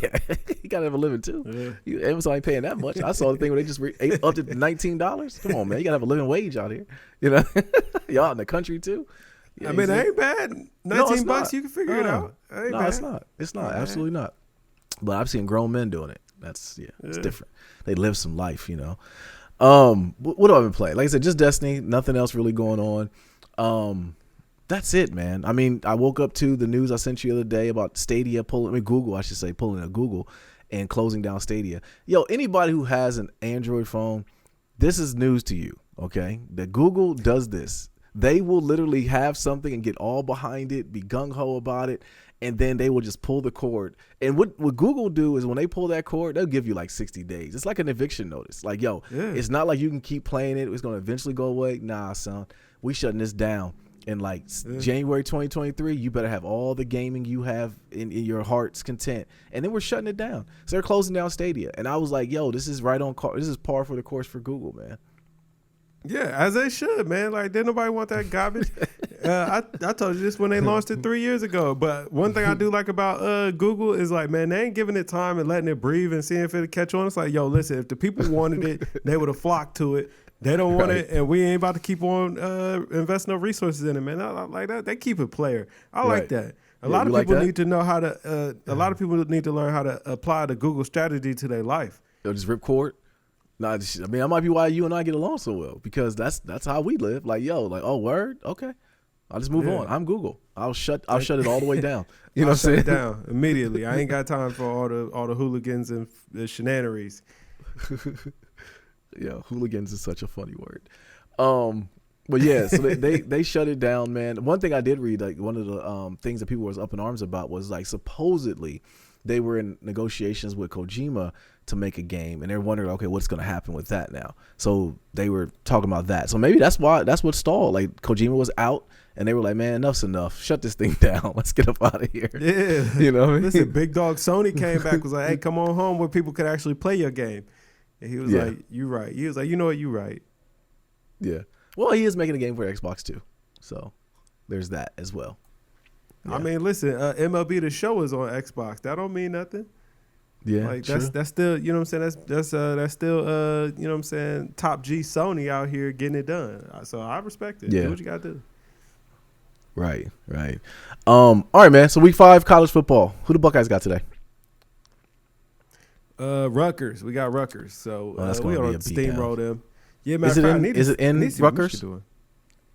[SPEAKER 1] he gotta have a living too. Yeah. Amazon ain't paying that much. I saw the thing where they just upped it to $19. Come on, man, you gotta have a living wage out here. You know, y'all in the country too.
[SPEAKER 2] Yeah, I mean, it ain't bad. $19, you can figure it out.
[SPEAKER 1] No, bad. It's not. It's not. Absolutely not. But I've seen grown men doing it. That's it's different. They live some life, you know. What have I been playing? Like I said, just Destiny. Nothing else really going on. That's it, man. I mean, I woke up to the news I sent you the other day about Stadia pulling a Google and closing down Stadia. Yo, anybody who has an Android phone, this is news to you, okay? That Google does this. They will literally have something and get all behind it, be gung-ho about it, and then they will just pull the cord. And what Google do is when they pull that cord, they'll give you like 60 days. It's like an eviction notice. Like, it's not like you can keep playing it. It's going to eventually go away. Nah, son. we shutting this down. In like January 2023, you better have all the gaming you have in your heart's content. And then we're shutting it down. So they're closing down Stadia. And I was like, yo, this is right on this is par for the course for Google, man.
[SPEAKER 2] Yeah, as they should, man. Like, didn't nobody want that garbage? I told you this when they launched it 3 years ago. But one thing I do like about Google is like, man, they ain't giving it time and letting it breathe and seeing if it'll catch on. It's like, yo, listen, if the people wanted it, they would have flocked to it. They don't want it, and we ain't about to keep on investing no resources in it, man. I like that. They keep it player. I like that. A lot of people need to know how to. A lot of people need to learn how to apply the Google strategy to their life.
[SPEAKER 1] Yo, just ripcord. Nah, I mean, that might be why you and I get along so well, because that's how we live. Like, yo, like, oh, word, okay, I'll just move on. I'm Google. I'll shut it all the way down. You know what I'm saying?
[SPEAKER 2] Shut it down immediately. I ain't got time for all the hooligans and the shenanigans.
[SPEAKER 1] Yeah, hooligans is such a funny word. But yeah, so they shut it down, man. One thing I did read, like one of the things that people was up in arms about was like supposedly they were in negotiations with Kojima to make a game, and they're wondering, okay, what's going to happen with that now? So they were talking about that. So maybe that's what stalled. Like Kojima was out, and they were like, man, enough's enough. Shut this thing down. Let's get up out of here.
[SPEAKER 2] Yeah,
[SPEAKER 1] you know what I mean?
[SPEAKER 2] Listen, big dog Sony came back, was like, hey, come on home where people could actually play your game. And he was like, you right. He was like, you know what, you right.
[SPEAKER 1] Yeah. Well, he is making a game for Xbox too. So there's that as well. Yeah.
[SPEAKER 2] I mean, listen, MLB The Show is on Xbox. That don't mean nothing.
[SPEAKER 1] Yeah.
[SPEAKER 2] Like that's still, you know what I'm saying? That's still you know what I'm saying, top G Sony out here getting it done. So I respect it.
[SPEAKER 1] Yeah.
[SPEAKER 2] Do what you gotta do.
[SPEAKER 1] Right. All right, man. So week 5 college football. Who the Buckeyes got today?
[SPEAKER 2] Rutgers. We got Rutgers. So we don't steamroll them. Yeah,
[SPEAKER 1] is it in Rutgers? They were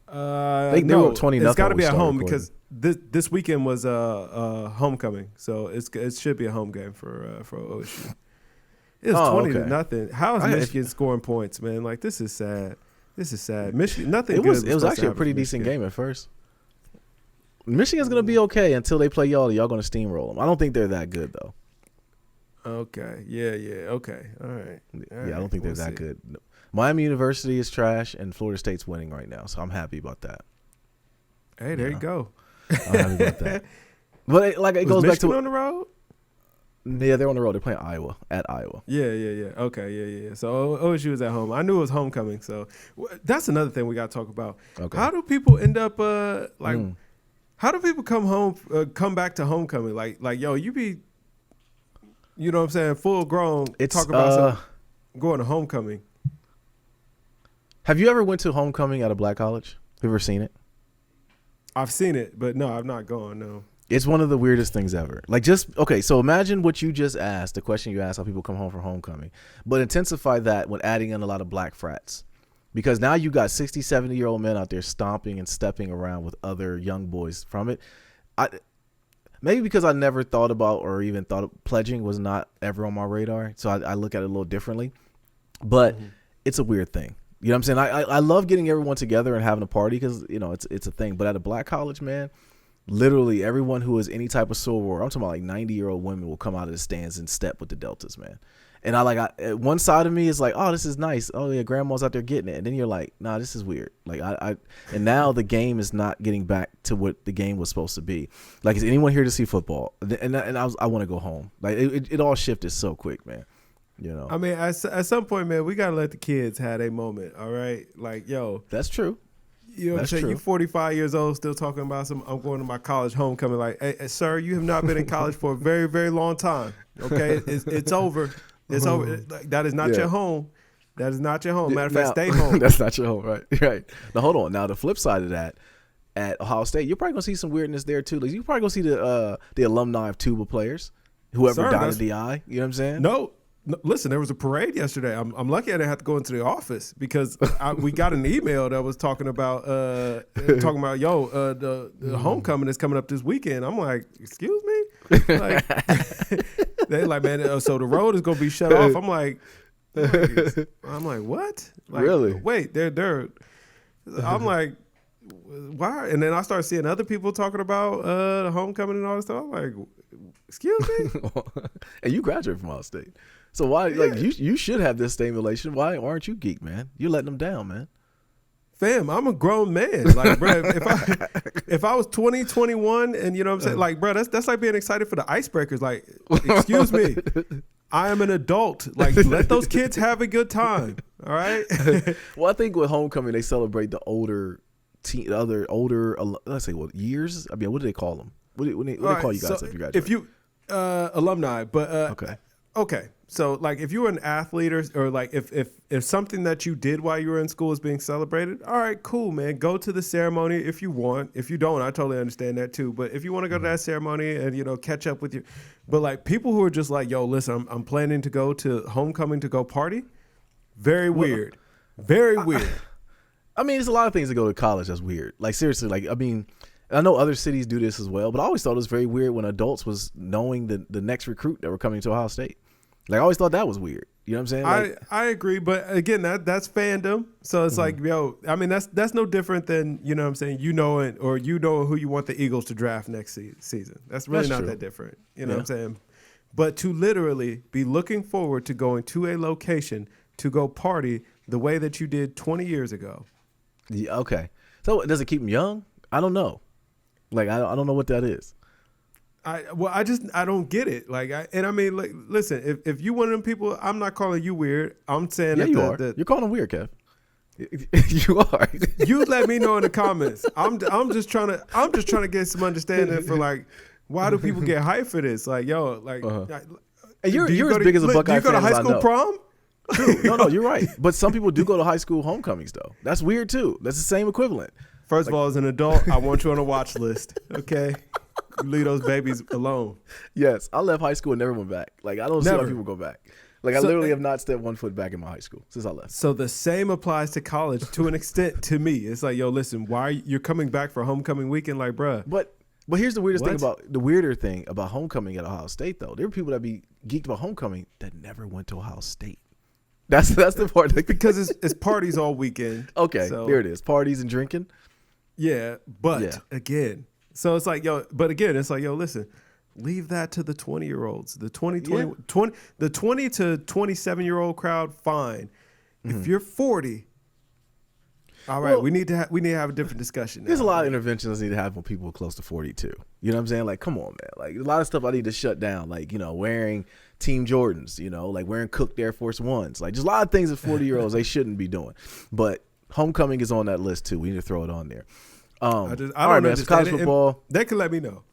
[SPEAKER 1] 20-0.
[SPEAKER 2] It's got to be at home because this weekend was homecoming, so it should be a home game for OSU. It's 20-0. How is Michigan scoring points, man? Like, this is sad. Michigan, nothing. It
[SPEAKER 1] was actually a pretty decent game at first. Michigan's gonna be okay until they play y'all. Y'all gonna steamroll them. I don't think they're that good though.
[SPEAKER 2] Okay. Yeah. Okay. All right.
[SPEAKER 1] I don't think they're that good. No. Miami University is trash, and Florida State's winning right now, so I'm happy about that.
[SPEAKER 2] Hey, there you go.
[SPEAKER 1] I'm happy about that. But it goes back to
[SPEAKER 2] on the road.
[SPEAKER 1] Yeah, they're on the road. They're playing at Iowa.
[SPEAKER 2] Yeah. Okay, yeah. So OSU is at home. I knew it was homecoming. So that's another thing we got to talk about. Okay. How do people end up How do people come back to homecoming? Like yo, you be, you know what I'm saying, full grown. Talk about going to homecoming.
[SPEAKER 1] Have you ever went to homecoming at a black college? Have you ever seen it?
[SPEAKER 2] I've seen it, but no, I've not gone. No.
[SPEAKER 1] It's one of the weirdest things ever. So imagine what you just asked, the question you asked, how people come home from homecoming, but intensify that when adding in a lot of black frats. Because now you got 60, 70-year-old men out there stomping and stepping around with other young boys from it. Maybe because I never thought about or even thought of pledging was not ever on my radar. So I look at it a little differently. But it's a weird thing. You know what I'm saying? I love getting everyone together and having a party because, you know, it's a thing. But at a black college, man, literally everyone who is any type of soror, I'm talking about like 90-year-old women will come out of the stands and step with the Deltas, man. And one side of me is like, oh, this is nice. Oh yeah, grandma's out there getting it. And then you're like, nah, this is weird. Like and now the game is not getting back to what the game was supposed to be. Like, is anyone here to see football? And I want to go home. Like it all shifted so quick, man. You know. I
[SPEAKER 2] mean, at some point, man, we gotta let the kids have a moment. All right, like yo,
[SPEAKER 1] that's true.
[SPEAKER 2] You know what I'm saying? You're 45 years old, still talking about I'm going to my college homecoming. Like, hey, sir, you have not been in college for a very, very long time. Okay, it's over. It's over. Like, that is not your home. That is not your home. Matter of fact, stay home.
[SPEAKER 1] That's not your home, right? Right. Now, hold on. Now, the flip side of that, at Ohio State, you're probably going to see some weirdness there, too. Like, you're probably going to see the alumni of tuba players, whoever dotted the I. You know what I'm saying?
[SPEAKER 2] No, listen, there was a parade yesterday. I'm lucky I didn't have to go into the office because we got an email that was talking about the homecoming is coming up this weekend. I'm like, excuse me? Like, they're like, man, so the road is gonna be shut off. I'm like, what? Like,
[SPEAKER 1] really?
[SPEAKER 2] Wait, they're. I'm like, why? And then I start seeing other people talking about the homecoming and all this stuff. I'm like, excuse me?
[SPEAKER 1] And you graduated from Ohio State, so why? Yeah. Like, you should have this stimulation. Why aren't you geek, man? You're letting them down, man.
[SPEAKER 2] Fam, I'm a grown man. Like, bro, if I was 20, 21, and you know what I'm saying? Like, bro, that's like being excited for the icebreakers. Like, excuse me, I am an adult. Like, let those kids have a good time. All right.
[SPEAKER 1] Well, I think with homecoming, they celebrate the older, let's say what years? I mean, what do they call them? What do they call you guys if you graduate?
[SPEAKER 2] If you, alumni, but, okay. So, like, if you were an athlete or like if something that you did while you were in school is being celebrated, all right, cool, man. Go to the ceremony if you want. If you don't, I totally understand that too. But if you want to go to that ceremony and, you know, catch up with you. But, like, people who are just like, yo, listen, I'm planning to go to homecoming to go party. Very weird. Very weird.
[SPEAKER 1] I mean, there's a lot of things that go to college that's weird. Like, seriously, like, I mean, I know other cities do this as well, but I always thought it was very weird when adults was knowing the next recruit that were coming to Ohio State. Like, I always thought that was weird. You know what I'm saying? Like,
[SPEAKER 2] I agree, but again, that's fandom. So it's like, yo, I mean, that's no different than, you know what I'm saying, you know who you want the Eagles to draft next season. That's really not that different. You know what I'm saying? But to literally be looking forward to going to a location to go party the way that you did 20 years ago.
[SPEAKER 1] Yeah, okay. So does it keep them young? I don't know. Like, I don't know what that is.
[SPEAKER 2] I don't get it. Like, I mean, like, listen, if you one of them people, I'm not calling you weird. I'm saying that
[SPEAKER 1] you are. You're calling them weird, Kev. You are.
[SPEAKER 2] You let me know in the comments. I'm just trying to get some understanding for, like, why do people get hyped for this? Like, yo, like,
[SPEAKER 1] and you're as big as a Buckeye fan.
[SPEAKER 2] Do you go to high school prom?
[SPEAKER 1] True. No, you're right. But some people do go to high school homecomings though. That's weird too. That's the same equivalent.
[SPEAKER 2] First of all, as an adult, I want you on a watch list. Okay. You leave those babies alone.
[SPEAKER 1] Yes, I left high school and never went back. Like, I don't see why people go back. Like, I literally have not stepped 1 foot back in my high school since I left.
[SPEAKER 2] So the same applies to college to an extent to me. It's like, yo, listen, why you're coming back for homecoming weekend? Like, bruh.
[SPEAKER 1] But here's the weirder thing about homecoming at Ohio State though. There were people that be geeked about homecoming that never went to Ohio State. That's the part.
[SPEAKER 2] Because it's parties all weekend.
[SPEAKER 1] Okay, so there it is. Parties and drinking.
[SPEAKER 2] Yeah, but again. So it's like, yo, listen, leave that to the 20-year-olds. The 20 to 27-year-old crowd, fine. If you're 40, all right, we need to have a different discussion now.
[SPEAKER 1] There's a lot of interventions I need to have when people are close to 42. You know what I'm saying? Like, come on, man. Like, a lot of stuff I need to shut down. Like, you know, wearing Team Jordans, you know, like wearing cooked Air Force Ones. Like, just a lot of things that 40-year-olds they shouldn't be doing. But homecoming is on that list too. We need to throw it on there.
[SPEAKER 2] I
[SPEAKER 1] all
[SPEAKER 2] don't
[SPEAKER 1] right, man. So college football.
[SPEAKER 2] They can let me know.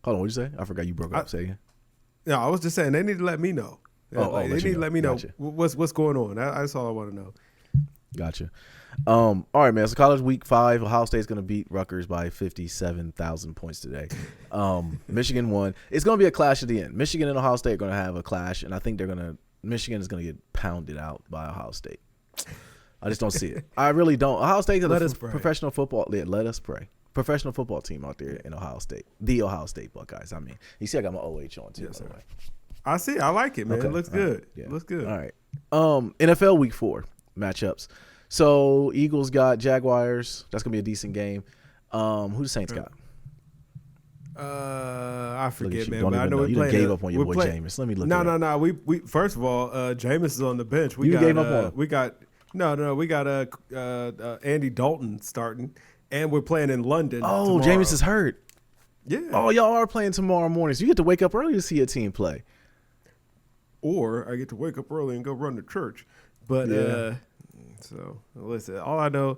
[SPEAKER 1] Hold on, what'd you say? I forgot you broke up. Say again.
[SPEAKER 2] No, I was just saying they need to let me know. They need to let me know what's going on. That's all I want to know.
[SPEAKER 1] Gotcha. All right, man. So college week 5, Ohio State's going to beat Rutgers by 57,000 points today. Michigan won. It's going to be a clash at the end. Michigan and Ohio State are going to have a clash, and I think Michigan is going to get pounded out by Ohio State. I just don't see it. I really don't. Ohio State is professional football. Yeah, let us pray. Professional football team out there in Ohio State. The Ohio State Buckeyes. I mean, you see I got my OH on too.
[SPEAKER 2] Yes, I see. I like it, man. Okay. It looks good.
[SPEAKER 1] Yeah.
[SPEAKER 2] Looks good.
[SPEAKER 1] All right. NFL week 4 matchups. So Eagles got Jaguars. That's going to be a decent game. Who the Saints got?
[SPEAKER 2] I forget, man.
[SPEAKER 1] But I know
[SPEAKER 2] we
[SPEAKER 1] gave up on your boy Jameis. Let me look.
[SPEAKER 2] No. We first of all, Jameis is on the bench. We gave up on him. We got Andy Dalton starting, and we're playing in London.
[SPEAKER 1] Oh,
[SPEAKER 2] tomorrow.
[SPEAKER 1] Jameis is hurt.
[SPEAKER 2] Yeah.
[SPEAKER 1] Oh, y'all are playing tomorrow morning, so you get to wake up early to see your team play.
[SPEAKER 2] Or I get to wake up early and go run to church. But so listen, all I know,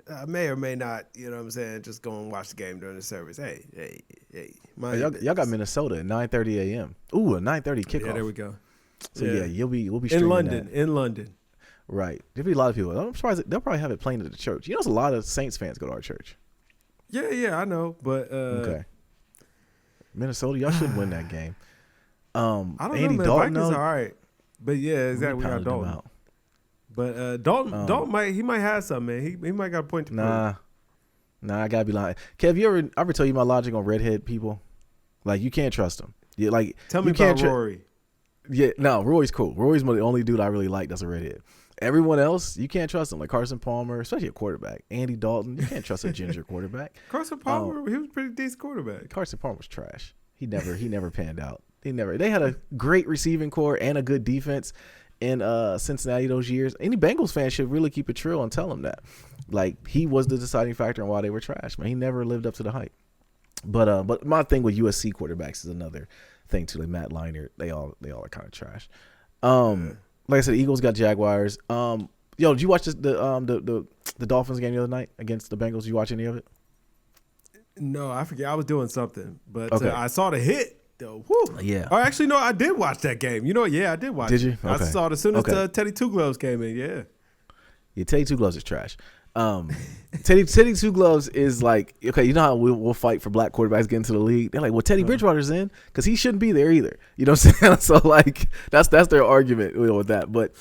[SPEAKER 2] I may or may not, you know what I'm saying, just go and watch the game during the service. Hey.
[SPEAKER 1] Y'all got Minnesota at 9:30 a.m. Ooh, a 9:30 kickoff.
[SPEAKER 2] Yeah, there we go.
[SPEAKER 1] So we'll be
[SPEAKER 2] in London.
[SPEAKER 1] That.
[SPEAKER 2] In London.
[SPEAKER 1] Right. There'll be a lot of people. I'm surprised they'll probably have it playing at the church. You know, there's a lot of Saints fans go to our church.
[SPEAKER 2] Yeah, I know. But
[SPEAKER 1] okay. Minnesota, y'all should win that game.
[SPEAKER 2] I don't
[SPEAKER 1] Andy
[SPEAKER 2] know, man.
[SPEAKER 1] Dalton,
[SPEAKER 2] Vikings are all right. But yeah, exactly. We got Dalton. But Dalton might have something, man. He might got a point to prove.
[SPEAKER 1] Nah, I gotta be lying. Kev, you ever tell you my logic on redhead people? Like, you can't trust them. Yeah, like,
[SPEAKER 2] tell me about Rory.
[SPEAKER 1] Yeah, no, Rory's cool. Rory's the only dude I really like that's a redhead. Everyone else, you can't trust them. Like Carson Palmer, especially a quarterback. Andy Dalton, you can't trust a ginger quarterback.
[SPEAKER 2] Carson Palmer, he was a pretty decent quarterback.
[SPEAKER 1] Carson Palmer was trash. He never panned out. They had a great receiving core and a good defense. in Cincinnati those years, any Bengals fan should really keep it trill and tell him that. Like, he was the deciding factor in why they were trash, man. He never lived up to the hype. But my thing with USC quarterbacks is another thing too. Like Matt Leinart, they all are kind of trash. Like I said, the Eagles got Jaguars. Yo, did you watch the Dolphins game the other night against the Bengals? Did you watch any of it?
[SPEAKER 2] No, I forget. I was doing something, but I saw the hit. Though. Woo.
[SPEAKER 1] Yeah.
[SPEAKER 2] Oh, actually, no, I did watch that game. You know, I did watch.
[SPEAKER 1] Did you?
[SPEAKER 2] Okay. I saw it as soon as Teddy Two Gloves came in. Yeah.
[SPEAKER 1] Yeah, Teddy Two Gloves is trash. Teddy Two Gloves is like, okay, you know how we'll fight for black quarterbacks getting to the league. They're like, well, Teddy Bridgewater's in because he shouldn't be there either. You know what I'm saying? So like, that's their argument with that. But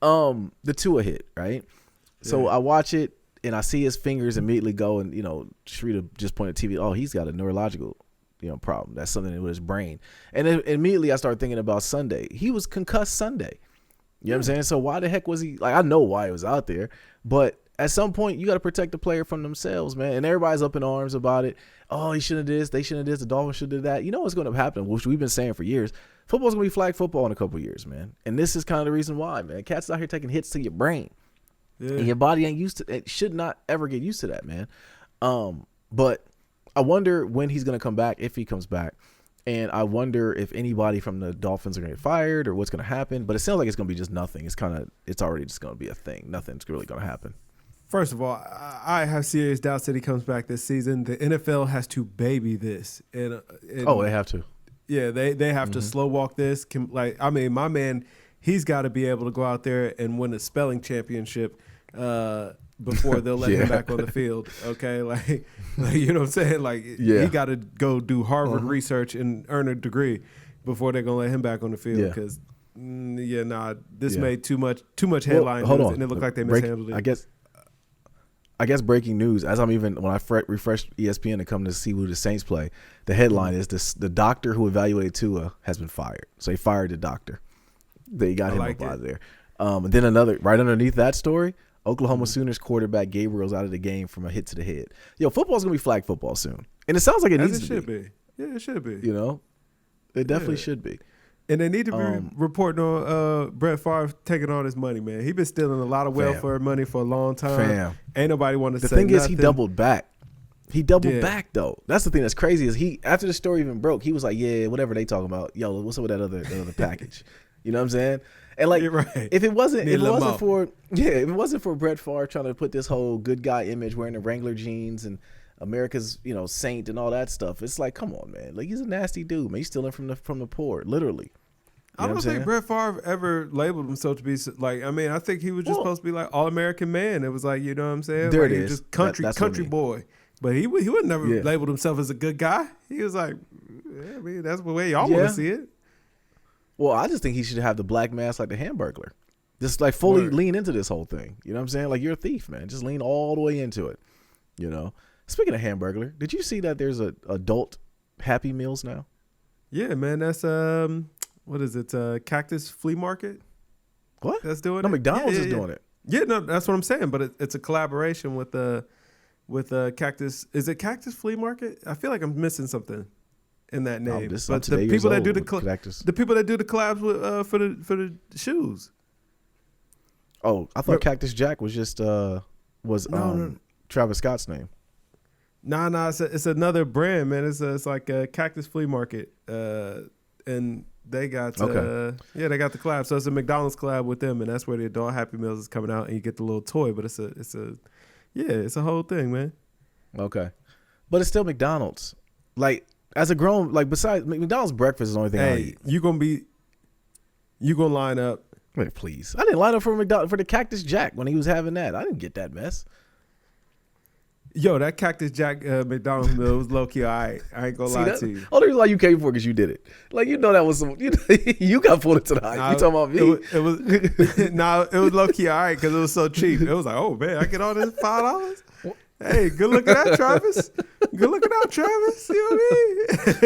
[SPEAKER 1] the Tua hit, right? Yeah. So I watch it and I see his fingers immediately go, and Shrita just pointed at TV. Oh, he's got a neurological problem. That's something with his brain. And then immediately I started thinking about Sunday. He was concussed Sunday. You know what I'm saying? So why the heck was he, like, I know why he was out there, but at some point you got to protect the player from themselves, man. And everybody's up in arms about it. Oh, he shouldn't have this, they shouldn't have this, the Dolphins should have that. You know what's going to happen, which we've been saying for years. Football's going to be flag football in a couple of years, man. And this is kind of the reason why, man. Cats out here taking hits to your brain. Yeah. And your body ain't used to it, should not ever get used to that, man. But I wonder when he's going to come back, if he comes back. And I wonder if anybody from the Dolphins are going to get fired or what's going to happen. But it sounds like it's going to be just nothing. It's already just going to be a thing. Nothing's really going to happen.
[SPEAKER 2] First of all, I have serious doubts that he comes back this season. The NFL has to baby this. And
[SPEAKER 1] they have to.
[SPEAKER 2] Yeah, they have to slow walk this. My man, he's got to be able to go out there and win a spelling championship before they'll let him back on the field. Okay, like you know what I'm saying? Like he got to go do Harvard research and earn a degree before they're gonna let him back on the field. Because this made too much headline news, and it looked like they mishandled it.
[SPEAKER 1] I guess breaking news. As I'm even when I refreshed ESPN to come to see who the Saints play, the headline is the doctor who evaluated Tua has been fired. So they fired the doctor. They got him up out of there. And then another right underneath that story. Oklahoma Sooners quarterback Gabriel's out of the game from a hit to the head. Yo, football's going to be flag football soon. And it sounds like it needs to be.
[SPEAKER 2] Yeah, it should be.
[SPEAKER 1] It definitely should be.
[SPEAKER 2] And they need to be reporting on Brett Favre taking all this money, man. He's been stealing a lot of welfare money for a long time. Ain't nobody want to say nothing.
[SPEAKER 1] The thing is, he doubled back. He doubled back, though. That's the thing that's crazy is after the story even broke, he was like, yeah, whatever they talking about. Yo, what's up with that other package? You know what I'm saying? And like, if it wasn't for Brett Favre trying to put this whole good guy image, wearing the Wrangler jeans and America's saint and all that stuff, it's like, come on, man. Like, he's a nasty dude, man. He's stealing from the poor, literally.
[SPEAKER 2] I don't think Brett Favre ever labeled himself to be like. I mean, I think he was just supposed to be like all-American man. It was like, you know what I'm saying?
[SPEAKER 1] There
[SPEAKER 2] like,
[SPEAKER 1] it is.
[SPEAKER 2] Just country boy. But he would never labeled himself as a good guy. He was like, I mean, that's the way y'all want to see it.
[SPEAKER 1] Well, I just think he should have the black mask like the Hamburglar. Just like fully lean into this whole thing. You know what I'm saying? Like, you're a thief, man. Just lean all the way into it. Speaking of Hamburglar, did you see that there's adult Happy Meals now?
[SPEAKER 2] Yeah, man. That's what is it? Cactus Flea Market.
[SPEAKER 1] What?
[SPEAKER 2] That's doing
[SPEAKER 1] it?
[SPEAKER 2] No,
[SPEAKER 1] McDonald's is doing it.
[SPEAKER 2] Yeah, no, that's what I'm saying. But it's a collaboration with Cactus. Is it Cactus Flea Market? I feel like I'm missing something in that name. But the people that do the collabs with for the shoes.
[SPEAKER 1] Oh, I thought Cactus Jack was just Travis Scott's name.
[SPEAKER 2] Nah, it's another brand, man. It's like a Cactus Flea Market, and they got they got the collab. So it's a McDonald's collab with them, and that's where the adult Happy Meals is coming out, and you get the little toy. But it's a whole thing, man.
[SPEAKER 1] Okay, but it's still McDonald's. Like, as a grown, like, besides McDonald's breakfast is the only thing I eat. You
[SPEAKER 2] gonna line up?
[SPEAKER 1] Wait, please. I didn't line up for the Cactus Jack when he was having that. I didn't get that mess.
[SPEAKER 2] Yo, that Cactus Jack McDonald's meal was low key all right. I ain't gonna lie to you.
[SPEAKER 1] Only reason why you came for it because you did it. Like, that was some. You got pulled into the hype. You talking about me?
[SPEAKER 2] It was low key all right because it was so cheap. It was like, oh man, I get all this $5. Hey, good looking out, Travis. Good looking out, Travis. You know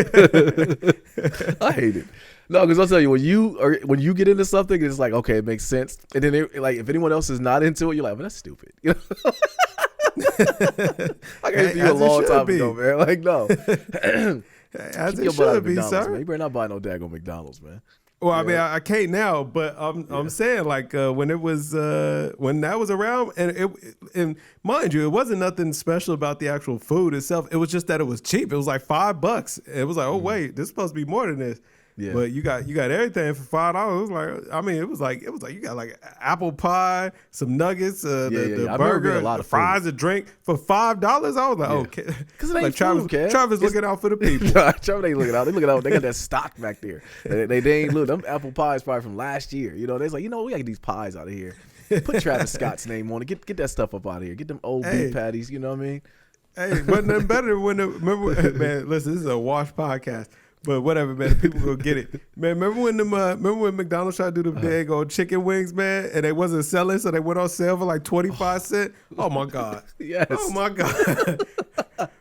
[SPEAKER 2] what I mean?
[SPEAKER 1] I hate it. No, because I'll tell you, when you get into something, it's like, okay, it makes sense. And then if anyone else is not into it, you're like, well, that's stupid. I got you a long time ago, man. Like, no.
[SPEAKER 2] As it should be, sir.
[SPEAKER 1] Man. You better not buy no daggone McDonald's, man.
[SPEAKER 2] Well, I mean, I can't now, but I'm saying like when it was when that was around, and mind you, it wasn't nothing special about the actual food itself. It was just that it was cheap. It was like $5. It was like, oh wait, this is supposed to be more than this. Yeah. But you got everything for $5. It was like, I mean, it was like you got like apple pie, some nuggets, the burger, the fries, a drink for $5. I was like, okay, because it ain't like Travis looking out for the people.
[SPEAKER 1] Travis ain't looking out. They looking out. They got that stock back there. They ain't look. Them apple pies probably from last year. You know, they's like, we got to get these pies out of here. Put Travis Scott's name on it. Get that stuff up out of here. Get them old beef patties. You know what I mean?
[SPEAKER 2] Hey, wasn't nothing better when remember, man. Listen, this is a wash podcast. But whatever, man. People gonna get it, man. Remember when McDonald's tried to do the big old chicken wings, man, and they wasn't selling, so they went on sale for like 25 cents. Oh my god!
[SPEAKER 1] Yes.
[SPEAKER 2] Oh my god!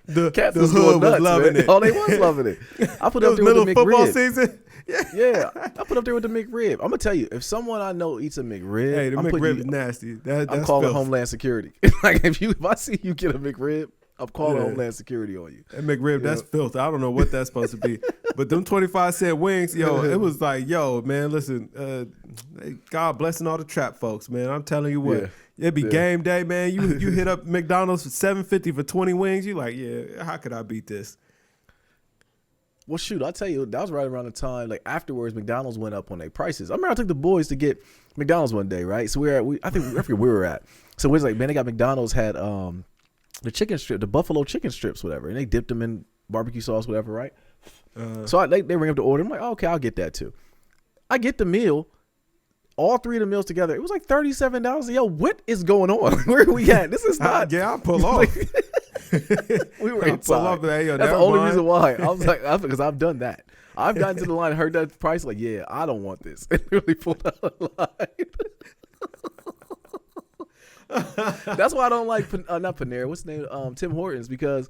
[SPEAKER 2] the
[SPEAKER 1] hood was loving it. Oh, they was loving it. I put up there with the McRib.
[SPEAKER 2] Football season.
[SPEAKER 1] Yeah, I put up there with the McRib. I'm gonna tell you, if someone I know eats a McRib,
[SPEAKER 2] hey, the McRib is nasty.
[SPEAKER 1] I'm calling Homeland Security. Like if I see you get a McRib, I'm calling Homeland Security on you.
[SPEAKER 2] And McRib, that's filth. I don't know what that's supposed to be. But them 25-cent wings, it was like, man, listen, God blessing all the trap folks, man. I'm telling you what. It'd be game day, man. You hit up McDonald's for $7.50 for 20 wings. You like, how could I beat this?
[SPEAKER 1] Well, shoot, I'll tell you, that was right around the time, like afterwards, McDonald's went up on their prices. I remember I took the boys to get McDonald's one day, right? So I forget where we were at. So it was like, man, they got McDonald's had the chicken strip, the buffalo chicken strips, whatever, and they dipped them in barbecue sauce, whatever, right? So they ring up the order. I'm like, okay, I'll get that too. I get the meal, all three of the meals together. It was like $37. Yo, what is going on? Where are we at? This is not.
[SPEAKER 2] I'll pull off.
[SPEAKER 1] We were inside. That's the only reason why. I was like, because I've done that. I've gotten to the line, heard that price, like, I don't want this, and really pulled out a line. That's why I don't like not Panera. What's the name? Tim Hortons, because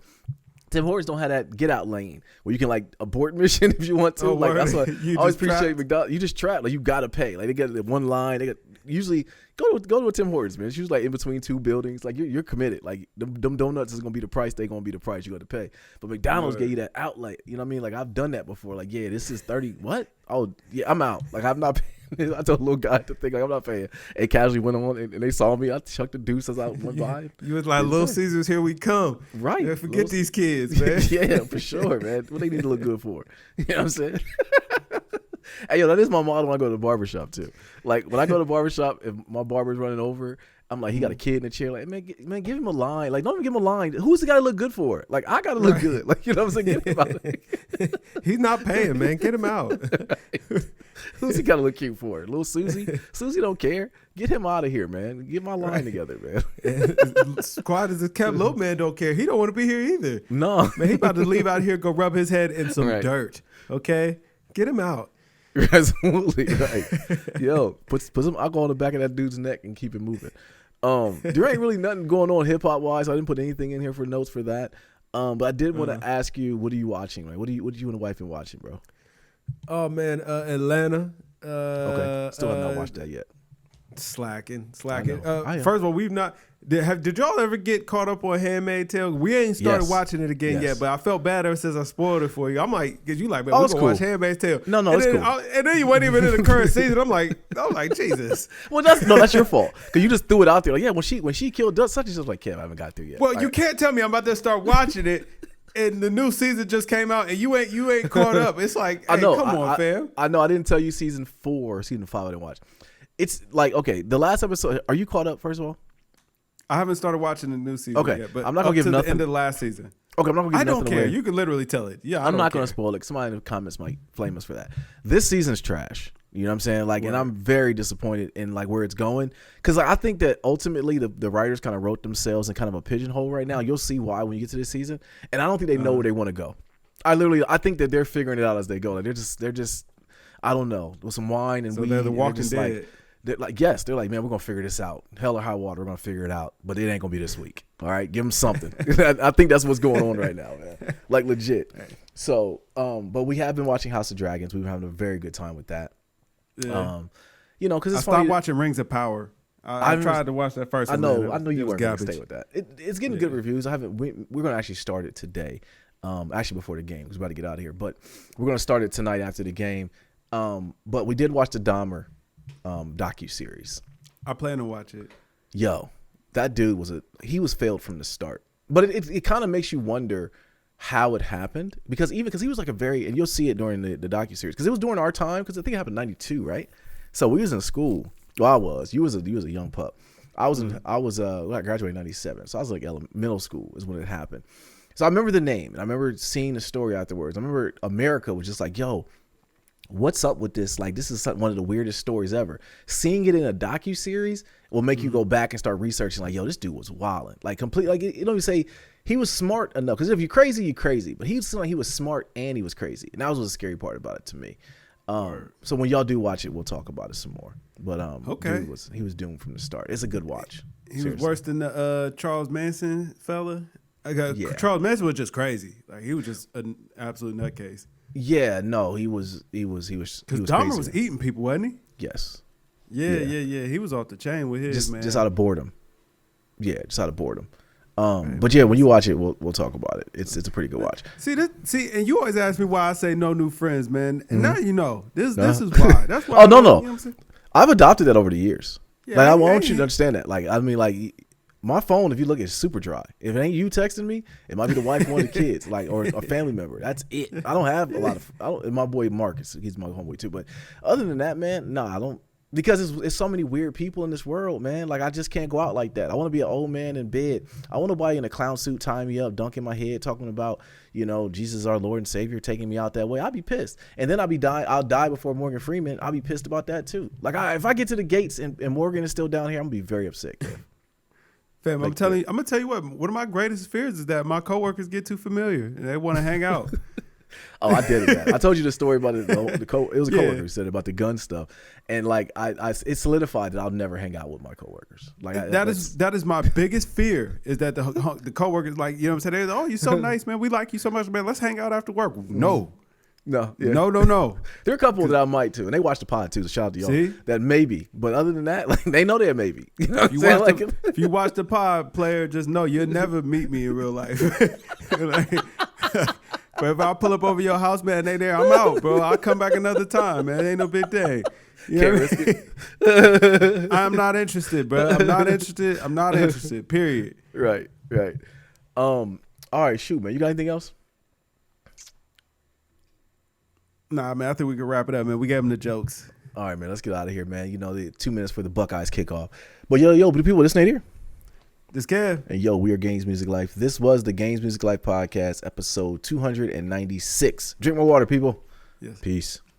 [SPEAKER 1] Tim Hortons don't have that get out lane where you can like abort mission if you want to. Like that's what I always appreciate McDonald's. You just trap, like you gotta pay. Like they get one line. They got usually go to a Tim Hortons, man. It's usually like in between two buildings. Like you're committed. Like them donuts is gonna be the price. They gonna be the price you got to pay. But McDonald's gave you that outlet. You know what I mean? Like I've done that before. Like this is 30. What? Oh yeah, I'm out. Like I'm not paying. I told a little guy to think like I'm not paying. And casually went on and they saw me. I chucked the deuce as I went by.
[SPEAKER 2] You was like, Little Caesars, here we come.
[SPEAKER 1] Right.
[SPEAKER 2] Yeah, forget these kids, man.
[SPEAKER 1] Yeah, for sure, man. What they need to look good for. You know what I'm saying? Hey, yo, that is my model when I go to the barbershop too. Like when I go to the barbershop, if my barber's running over, I'm like, he got a kid in the chair. Like, man, give him a line. Like, don't even give him a line. Who's the guy to look good for? Like, I got to look good. Like, you know what I'm saying? Get him out.
[SPEAKER 2] He's not paying, man. Get him out.
[SPEAKER 1] Who's he got to look cute for? Little Susie? Susie don't care. Get him out of here, man. Get my line together, man.
[SPEAKER 2] Quiet as a cat, little man don't care. He don't want to be here either.
[SPEAKER 1] No.
[SPEAKER 2] Man, he about to leave out here, go rub his head in some dirt. Okay? Get him out.
[SPEAKER 1] Absolutely. Right. Yo, put some alcohol on the back of that dude's neck and keep it moving. There ain't really nothing going on hip hop wise. I didn't put anything in here for notes for that. But I did want to ask you, what are you watching? Right? What you and the wife been watching, bro?
[SPEAKER 2] Oh man, Atlanta.
[SPEAKER 1] Okay, still have not watched that yet.
[SPEAKER 2] Slacking. First of all, we've not. Did y'all ever get caught up on Handmaid's Tale? We ain't started watching it again yet, but I felt bad ever since I spoiled it for you. I'm like, cause you like, man, we're gonna watch Handmaid's Tale.
[SPEAKER 1] No, it's cool.
[SPEAKER 2] And then you weren't even in the current season. I'm like, Jesus.
[SPEAKER 1] Well, that's your fault, cause you just threw it out there. Like, yeah, when she killed such and such, like, Kev, I haven't got through yet.
[SPEAKER 2] Well, you can't tell me I'm about to start watching it. And the new season just came out, and you ain't caught up. It's like, hey, come on, fam.
[SPEAKER 1] I know. I didn't tell you season 4 or season 5 I didn't watch. It's like, okay, the last episode. Are you caught up? First of all,
[SPEAKER 2] I haven't started watching the new season yet. But
[SPEAKER 1] I'm not gonna give nothing.
[SPEAKER 2] The end of the last season.
[SPEAKER 1] Okay, I'm not gonna give nothing away.
[SPEAKER 2] I don't care. You can literally tell it. Yeah,
[SPEAKER 1] I'm not gonna spoil it. Somebody in the comments might flame us for that. This season's trash. You know what I'm saying? Like, and I'm very disappointed in like where it's going, because I think that ultimately the writers kind of wrote themselves in kind of a pigeonhole right now. You'll see why when you get to this season, and I don't think they know where they want to go. I think that they're figuring it out as they go. Like they're just I don't know, with some wine and weed.
[SPEAKER 2] They're the Walking Dead.
[SPEAKER 1] Like, they're like, man, we're gonna figure this out. Hell or high water, we're gonna figure it out. But it ain't gonna be this week. All right, give them something. I think that's what's going on right now, man. Like legit. So, but we have been watching House of Dragons. We've been having a very good time with that.
[SPEAKER 2] Yeah.
[SPEAKER 1] You know, because
[SPEAKER 2] I stopped watching Rings of Power. I tried to watch that first.
[SPEAKER 1] I know you weren't gonna stay with that. It's getting good reviews. We're gonna actually start it today. Actually before the game, because we're about to get out of here. But we're gonna start it tonight after the game. But we did watch the Dahmer docuseries.
[SPEAKER 2] I plan to watch it.
[SPEAKER 1] Yo, that dude he was failed from the start. But it kind of makes you wonder how it happened because he was like and you'll see it during the docuseries because it was during our time because I think it happened in 92, right? So we was in school. Well, I was. You was a young pup. I graduated in 97. So I was like middle school is when it happened. So I remember the name and I remember seeing the story afterwards. I remember America was just like, yo, what's up with this? Like, this is one of the weirdest stories ever. Seeing it in a docuseries will make you go back and start researching like, yo, this dude was wilding. Like complete, like, you know, you say he was smart enough. Cause if you're crazy, you're crazy, but he was smart and he was crazy. And that was the scary part about it to me. So when y'all do watch it, we'll talk about it some more. But
[SPEAKER 2] okay,
[SPEAKER 1] he was doomed from the start. It's a good watch.
[SPEAKER 2] He was worse than the Charles Manson fella. Charles Manson was just crazy. Like he was just an absolute nutcase.
[SPEAKER 1] Yeah, no, he was because
[SPEAKER 2] Dahmer was eating people, wasn't he?
[SPEAKER 1] Yes.
[SPEAKER 2] Yeah. He was off the chain with his man.
[SPEAKER 1] Just out of boredom. Yeah, just out of boredom. But yeah, when you watch it, we'll talk about it. It's a pretty good watch.
[SPEAKER 2] See, and you always ask me why I say no new friends, man. And now you know this is why. That's why.
[SPEAKER 1] Oh no,
[SPEAKER 2] you know what I'm saying?
[SPEAKER 1] I've adopted that over the years.
[SPEAKER 2] Yeah,
[SPEAKER 1] like I want you to understand that. Like I mean, like my phone, if you look, it's super dry. If it ain't you texting me, it might be the wife, one of the kids, like or a family member. That's it. I don't have a lot of. My boy Marcus, he's my homeboy too. But other than that, man, no, I don't. Because it's so many weird people in this world, man. Like I just can't go out like that. I want to be an old man in bed. I want nobody in a clown suit tying me up, dunking my head, talking about, you know, Jesus our Lord and Savior taking me out that way. I'll be pissed, and then I'll die before Morgan Freeman. I'll be pissed about that too. Like if I get to the gates and Morgan is still down here, I'm gonna be very upset.
[SPEAKER 2] Fam, like, I'm gonna tell you what. One of my greatest fears is that my coworkers get too familiar and they want to hang out.
[SPEAKER 1] Oh, I did it, man. I told you the story about it. It was a coworker who said about the gun stuff, and like it solidified that I'll never hang out with my coworkers. Like
[SPEAKER 2] that is my biggest fear is that the coworkers, like, you know what I'm saying? Oh, you're so nice, man. We like you so much, man. Let's hang out after work. No.
[SPEAKER 1] No, yeah.
[SPEAKER 2] No.
[SPEAKER 1] There are a couple that I might too, and they watch the pod too. So shout out to y'all.
[SPEAKER 2] See?
[SPEAKER 1] That maybe, but other than that, like they know they're maybe. You know
[SPEAKER 2] if you watch the pod, player, just know you'll never meet me in real life. But if I pull up over your house, man, they there, I'm out, bro. I'll come back another time, man. It ain't no big thing. You know what I mean? I'm not interested, bro. I'm not interested. Period.
[SPEAKER 1] Right. All right, shoot, man. You got anything else?
[SPEAKER 2] Nah, man. I think we can wrap it up, man. We gave them the jokes.
[SPEAKER 1] All right, man. Let's get out of here, man. You know, the 2 minutes for the Buckeyes kickoff. But yo, the people listening here.
[SPEAKER 2] This Kev.
[SPEAKER 1] And yo, we are Games Music Life. This was the Games Music Life podcast, episode 296. Drink more water, people.
[SPEAKER 2] Yes.
[SPEAKER 1] Peace.